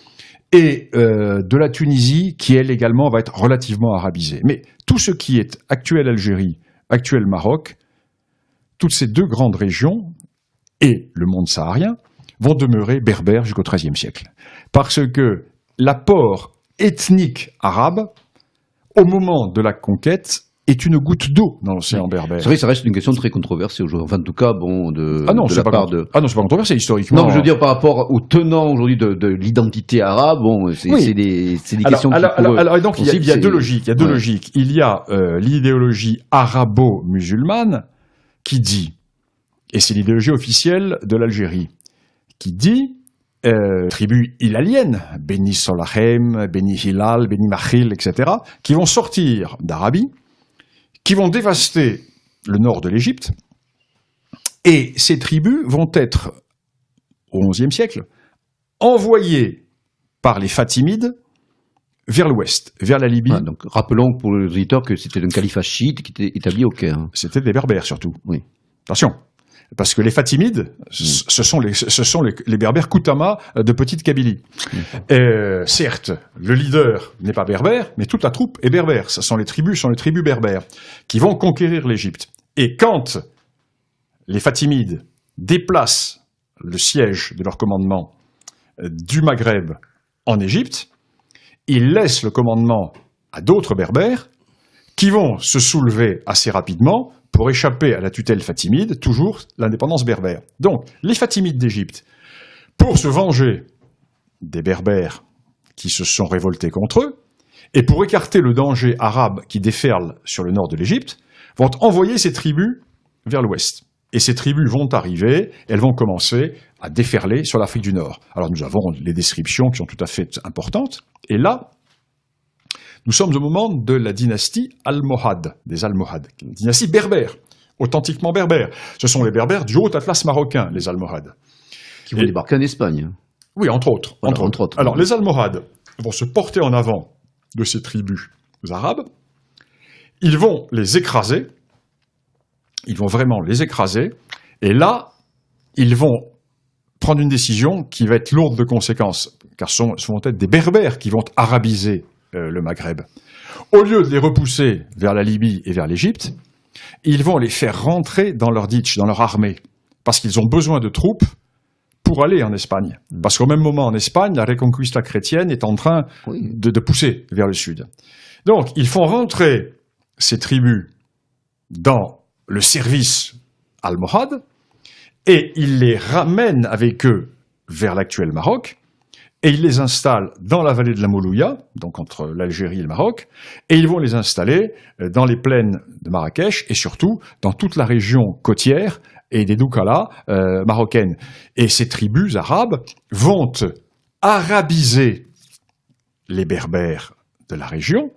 et de la Tunisie, qui elle également va être relativement arabisée. Mais tout ce qui est actuelle Algérie, actuel Maroc, toutes ces deux grandes régions, et le monde saharien, vont demeurer berbères jusqu'au XIIIe siècle. Parce que l'apport ethnique arabe, au moment de la conquête, est une goutte d'eau dans l'océan berbère. C'est vrai que ça reste une question très controversée aujourd'hui. Enfin, en tout cas, c'est pas controversé historiquement. Non, je veux dire par rapport aux tenants aujourd'hui de l'identité arabe, c'est des questions alors, donc, il y a deux logiques. Il y a deux logiques. Il y a l'idéologie arabo-musulmane qui dit, et c'est l'idéologie officielle de l'Algérie, qui dit tribus hilaliennes, Beni Solahem, Beni Hilal, Beni Makhil, etc., qui vont sortir d'Arabie, qui vont dévaster le nord de l'Égypte, et ces tribus vont être, au XIe siècle, envoyées par les Fatimides vers l'ouest, vers la Libye. Donc, rappelons pour les auditeurs que c'était un califat chiite qui était établi au Caire. C'était des Berbères surtout. Oui. Attention, parce que les Fatimides, ce sont les Berbères Koutama de Petite Kabylie. Certes, le leader n'est pas berbère, mais toute la troupe est berbère. Ce sont les tribus berbères qui vont conquérir l'Égypte. Et quand les Fatimides déplacent le siège de leur commandement du Maghreb en Égypte, ils laissent le commandement à d'autres berbères qui vont se soulever assez rapidement pour échapper à la tutelle fatimide, toujours l'indépendance berbère. Donc, les Fatimides d'Égypte, pour se venger des Berbères qui se sont révoltés contre eux, et pour écarter le danger arabe qui déferle sur le nord de l'Égypte, vont envoyer ces tribus vers l'ouest. Et ces tribus vont arriver, elles vont commencer à déferler sur l'Afrique du Nord. Alors nous avons les descriptions qui sont tout à fait importantes, et là, nous sommes au moment de la dynastie almohade, des Almohades, une dynastie berbère, authentiquement berbères. Ce sont les berbères du haut Atlas marocain, les Almohades. Qui vont débarquer en Espagne. Oui, entre autres. Voilà, entre autres. Alors, les Almohades vont se porter en avant de ces tribus arabes. Ils vont les écraser. Ils vont vraiment les écraser. Et là, ils vont prendre une décision qui va être lourde de conséquences, car ce vont être des berbères qui vont arabiser le Maghreb. Au lieu de les repousser vers la Libye et vers l'Égypte, ils vont les faire rentrer dans leur ditch, dans leur armée, parce qu'ils ont besoin de troupes pour aller en Espagne. Parce qu'au même moment, en Espagne, la Reconquista chrétienne est en train de pousser vers le sud. Donc, ils font rentrer ces tribus dans le service almohade, et ils les ramènent avec eux vers l'actuel Maroc, et ils les installent dans la vallée de la Moulouya, donc entre l'Algérie et le Maroc, et ils vont les installer dans les plaines de Marrakech, et surtout dans toute la région côtière et des Doukala marocaines. Et ces tribus arabes vont arabiser les berbères de la région,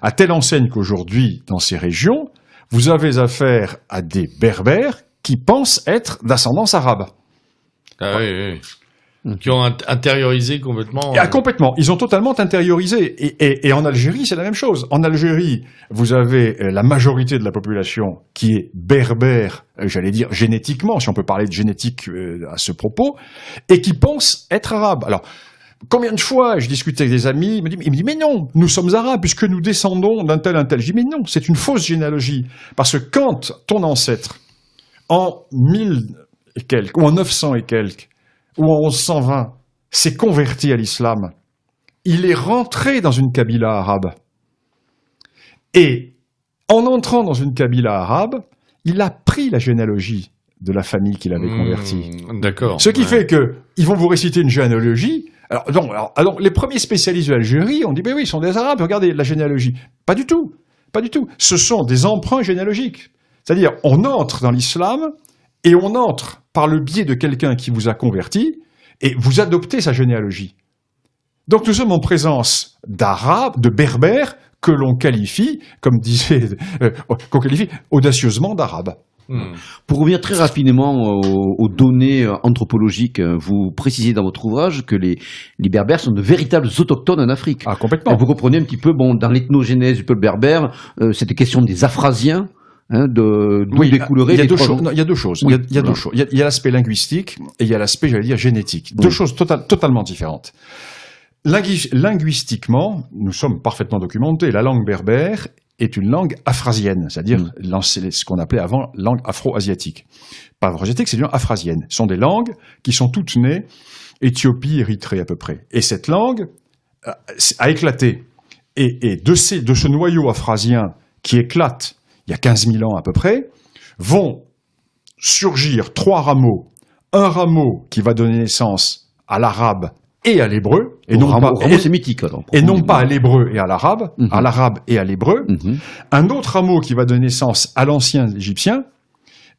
à telle enseigne qu'aujourd'hui, dans ces régions, vous avez affaire à des berbères qui pensent être d'ascendance arabe. Ah oui, oui. Qui ont intériorisé complètement. Complètement. Ils ont totalement intériorisé. Et en Algérie, c'est la même chose. En Algérie, vous avez la majorité de la population qui est berbère, j'allais dire génétiquement, si on peut parler de génétique à ce propos, et qui pense être arabe. Alors, combien de fois je discutais avec des amis, ils me disent mais non, nous sommes arabes puisque nous descendons d'un tel. Je dis mais non, c'est une fausse généalogie. Parce que quand ton ancêtre, en 1000 et quelques, ou en 900 et quelques, ou en 1120, s'est converti à l'islam, il est rentré dans une kabila arabe. Et en entrant dans une kabila arabe, il a pris la généalogie de la famille qu'il avait convertie. D'accord. Ce qui fait qu'ils vont vous réciter une généalogie. Alors, les premiers spécialistes de l'Algérie ont dit, mais oui, ils sont des Arabes, regardez la généalogie. Pas du tout. Pas du tout. Ce sont des emprunts généalogiques. C'est-à-dire, on entre dans l'islam et on entre par le biais de quelqu'un qui vous a converti et vous adoptez sa généalogie. Donc nous sommes en présence d'Arabes, de Berbères, que l'on qualifie, comme disait, qu'on qualifie audacieusement d'Arabes. Pour revenir très rapidement aux données anthropologiques, vous précisez dans votre ouvrage que les Berbères sont de véritables autochtones en Afrique. Ah, complètement. Et vous comprenez un petit peu, dans l'ethnogénèse du peuple berbère, c'était question des Afrasiens, d'où découlerait il y a deux choses. Il y a deux choses. Oui. Il y a deux choses. Il y a l'aspect linguistique et il y a l'aspect, j'allais dire, génétique. Deux choses totalement différentes. Linguistiquement, nous sommes parfaitement documentés. La langue berbère est une langue afrasienne, c'est-à-dire ce qu'on appelait avant langue afro-asiatique. Pas afro-asiatique, c'est une langue afrasienne. Ce sont des langues qui sont toutes nées Éthiopie, Érythrée à peu près. Et cette langue a éclaté. Et de ce noyau afrasien qui éclate il y a 15 000 ans à peu près, vont surgir trois rameaux. Un rameau qui va donner naissance à l'arabe et à l'hébreu, et non pas sémitique, alors, et non pas à l'hébreu et à l'arabe et à l'hébreu. Un autre rameau qui va donner naissance à l'ancien égyptien,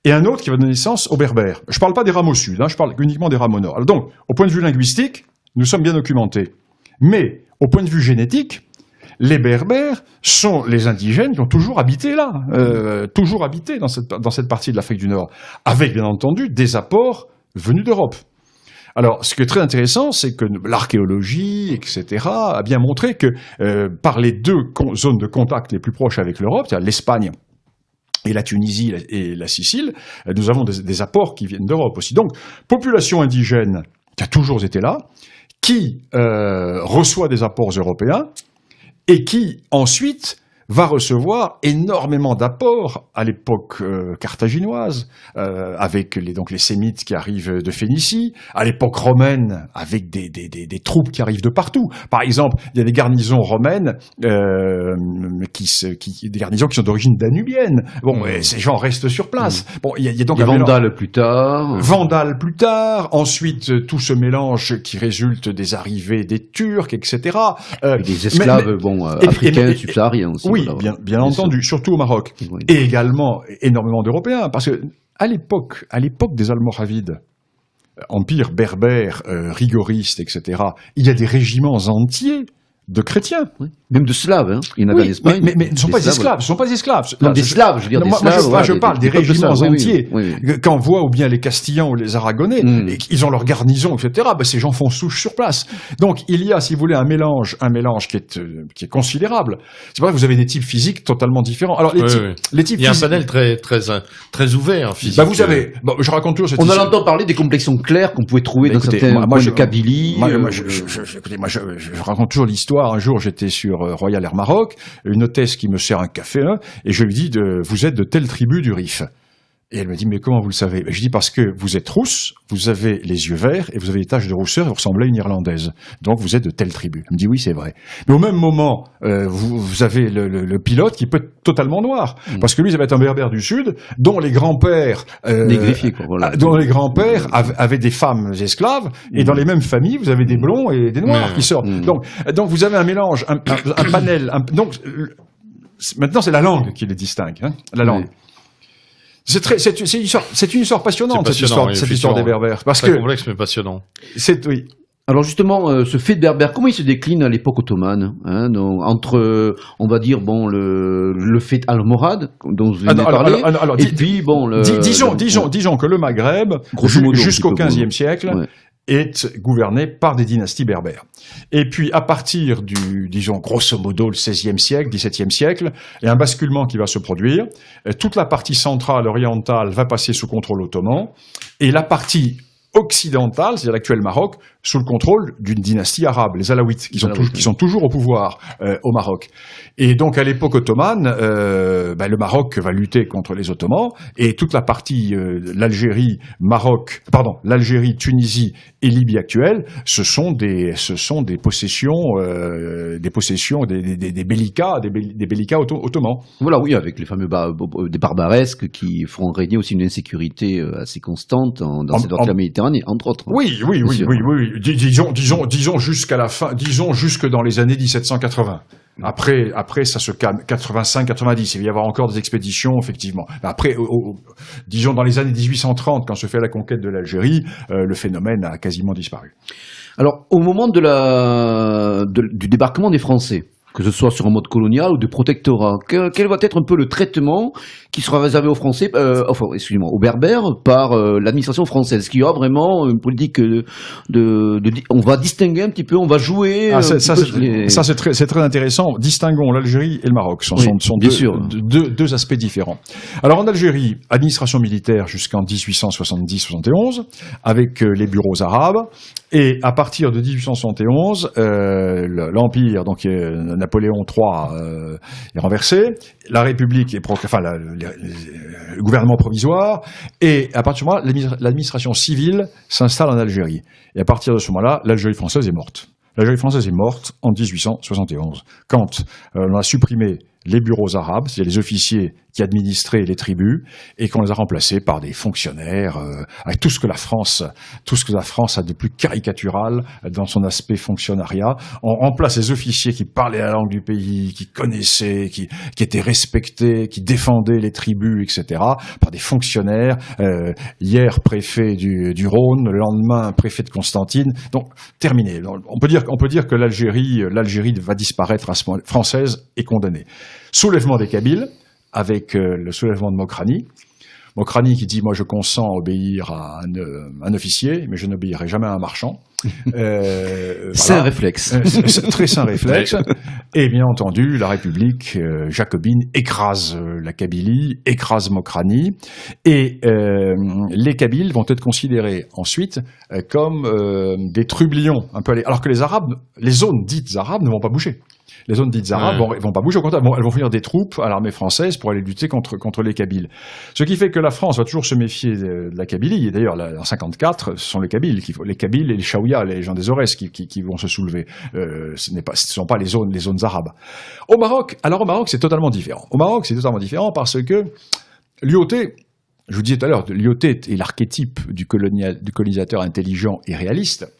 et un autre qui va donner naissance aux berbères. Je ne parle pas des rameaux sud, je parle uniquement des rameaux nord. Alors donc, au point de vue linguistique, nous sommes bien documentés. Mais, au point de vue génétique, les berbères sont les indigènes qui ont toujours habité là, toujours habité dans cette partie de l'Afrique du Nord, avec bien entendu des apports venus d'Europe. Alors, ce qui est très intéressant, c'est que l'archéologie, etc., a bien montré que par les deux zones de contact les plus proches avec l'Europe, c'est-à-dire l'Espagne et la Tunisie et la Sicile, nous avons des apports qui viennent d'Europe aussi. Donc, population indigène qui a toujours été là, qui reçoit des apports européens, et qui, ensuite, va recevoir énormément d'apports à l'époque carthaginoise, avec les Sémites qui arrivent de Phénicie, à l'époque romaine, avec des troupes qui arrivent de partout. Par exemple, il y a des garnisons romaines, des garnisons qui sont d'origine danubienne. Bon, ces gens restent sur place. Bon, il y a donc les Vandales plus tard. Vandales plus tard. Ensuite, tout ce mélange qui résulte des arrivées des Turcs, etc. Des esclaves, africains, subsahariens aussi. Oui, voilà, bien entendu, surtout au Maroc. Oui. Et également énormément d'Européens, parce que à l'époque des Almoravides, empire berbère, rigoriste, etc., il y a des régiments entiers de chrétiens. Oui. Même de Slaves, hein. Il y en avait en Espagne. Mais ce ne sont pas des esclaves. Ce sont pas des esclaves. Non, des Slaves, je veux dire. Non, des moi, Slaves, je parle des régiments entiers. Oui. Quand on voit ou bien les Castillans ou les Aragonais, et ils ont leur garnison, etc. Ben, ces gens font souche sur place. Donc il y a, si vous voulez, un mélange qui est considérable. C'est vrai que vous avez des types physiques totalement différents. Alors les types il y a un panel très ouvert physique. Bah vous avez, je raconte toujours cette histoire. On a entendu parler des complexions claires qu'on pouvait trouver dans certains points de Kabylie. Écoutez, je raconte toujours l'histoire. Un jour, j'étais sur Royal Air Maroc, une hôtesse qui me sert un café, et je lui dis vous êtes de telle tribu du Rif. Et elle me dit, mais comment vous le savez? Je dis, parce que vous êtes rousse, vous avez les yeux verts, et vous avez des taches de rousseur, et vous ressemblez à une Irlandaise. Donc vous êtes de telle tribu. Elle me dit, oui, c'est vrai. Mais au même moment, vous avez le pilote qui peut être totalement noir. Parce que lui, ça va être un berbère du Sud, dont les grands-pères... négrifiés, quoi, voilà. Dont les grands-pères avaient des femmes esclaves, et dans les mêmes familles, vous avez des blonds et des noirs qui sortent. Donc vous avez un mélange, un panel... maintenant, c'est la langue qui les distingue, la langue. C'est une histoire passionnante, cette histoire des Berbères. Parce très complexe mais passionnant. Oui. Alors justement, ce fait de berbère, comment il se décline à l'époque ottomane, donc, entre, on va dire, le fait almohade, dont vous venez de parler, et puis, disons que le Maghreb, jusqu'au XVe siècle, est gouverné par des dynasties berbères. Et puis, à partir disons, grosso modo, le XVIe siècle, XVIIe siècle, il y a un basculement qui va se produire. Toute la partie centrale, orientale, va passer sous contrôle ottoman, et la partie occidentale, c'est-à-dire l'actuel Maroc, sous le contrôle d'une dynastie arabe, les Alaouites, qui sont toujours au pouvoir au Maroc. Et donc, à l'époque ottomane, le Maroc va lutter contre les Ottomans, et toute la partie l'Algérie, Tunisie et Libye actuelle, ce sont des possessions, des bellicats ottomans. Voilà, oui, avec les fameux des barbaresques qui feront régner aussi une insécurité assez constante dans cette partie de la Méditerranée, entre autres. Oui. Disons jusqu'à la fin, disons jusque dans les années 1780. Après, ça se calme. 85, 90. Il va y avoir encore des expéditions, effectivement. Après, disons dans les années 1830, quand se fait la conquête de l'Algérie, le phénomène a quasiment disparu. Alors, au moment du débarquement des Français, que ce soit sur un mode colonial ou de protectorat, quel va être un peu le traitement qui sera réservé aux Français, aux Berbères par l'administration française? Est-ce qu'il y aura vraiment une politique on va distinguer un petit peu, on va jouer ça c'est très intéressant. Distinguons l'Algérie et le Maroc. Ce sont deux aspects différents. Alors en Algérie, administration militaire jusqu'en 1870-71 avec les bureaux arabes, et à partir de 1871, l'empire, donc Napoléon III est renversé, la République est le gouvernement provisoire, et à partir de ce moment-là, l'administration civile s'installe en Algérie. Et à partir de ce moment-là, l'Algérie française est morte. L'Algérie française est morte en 1871, quand on a supprimé les bureaux arabes, c'est-à-dire les officiers qui administraient les tribus, et qu'on les a remplacés par des fonctionnaires, avec tout ce que la France a de plus caricatural dans son aspect fonctionnariat. On remplace les officiers qui parlaient la langue du pays, qui connaissaient, qui étaient respectés, qui défendaient les tribus, etc., par des fonctionnaires, hier préfet du Rhône, le lendemain préfet de Constantine. Donc, terminé. On peut dire que l'Algérie va disparaître à ce moment, française est condamnée. Soulèvement des Kabyles, avec le soulèvement de Mokrani. Mokrani qui dit, moi je consens à obéir à un officier, mais je n'obéirai jamais à un marchand. C'est un réflexe. Très sain réflexe. Et bien entendu, la République jacobine écrase la Kabylie, écrase Mokrani, et les Kabyles vont être considérés ensuite comme des trublions, un peu alors que les zones dites arabes ne vont pas bouger. Les zones dites arabes vont pas bouger, au contraire, elles vont fournir des troupes à l'armée française pour aller lutter contre les Kabyles. Ce qui fait que la France va toujours se méfier de la Kabylie, et d'ailleurs, en 54, ce sont les Kabyles et les Chaouia, les gens des Aurès qui vont se soulever. Ce ne sont pas les zones arabes. Au Maroc, c'est totalement différent. Au Maroc, c'est totalement différent parce que l'IOT, je vous disais tout à l'heure, l'IOT est l'archétype du colonisateur intelligent et réaliste.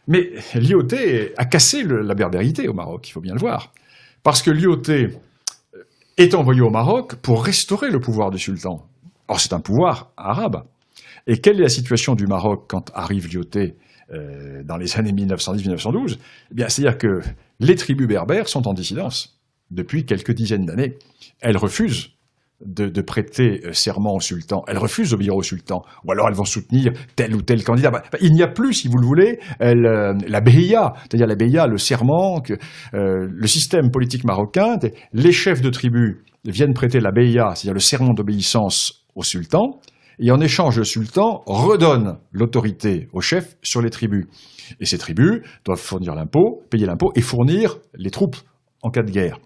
Mais l'IOT a cassé la berbérité au Maroc, il faut bien le voir. Parce que l'IOT est envoyé au Maroc pour restaurer le pouvoir du sultan. Or, c'est un pouvoir arabe. Et quelle est la situation du Maroc quand arrive l'IOT dans les années 1910-1912 ? Eh bien, c'est-à-dire que Les tribus berbères sont en dissidence depuis quelques dizaines d'années. Elles refusent de prêter serment au sultan. Elles refusent d'obéir au sultan. Ou alors elles vont soutenir tel ou tel candidat. Il n'y a plus, si vous le voulez, la beya, c'est-à-dire la beya, le serment, le système politique marocain. Les chefs de tribus viennent prêter la beya, c'est-à-dire le serment d'obéissance au sultan, et en échange, le sultan redonne l'autorité aux chefs sur les tribus. Et ces tribus doivent fournir l'impôt, payer l'impôt et fournir les troupes en cas de guerre.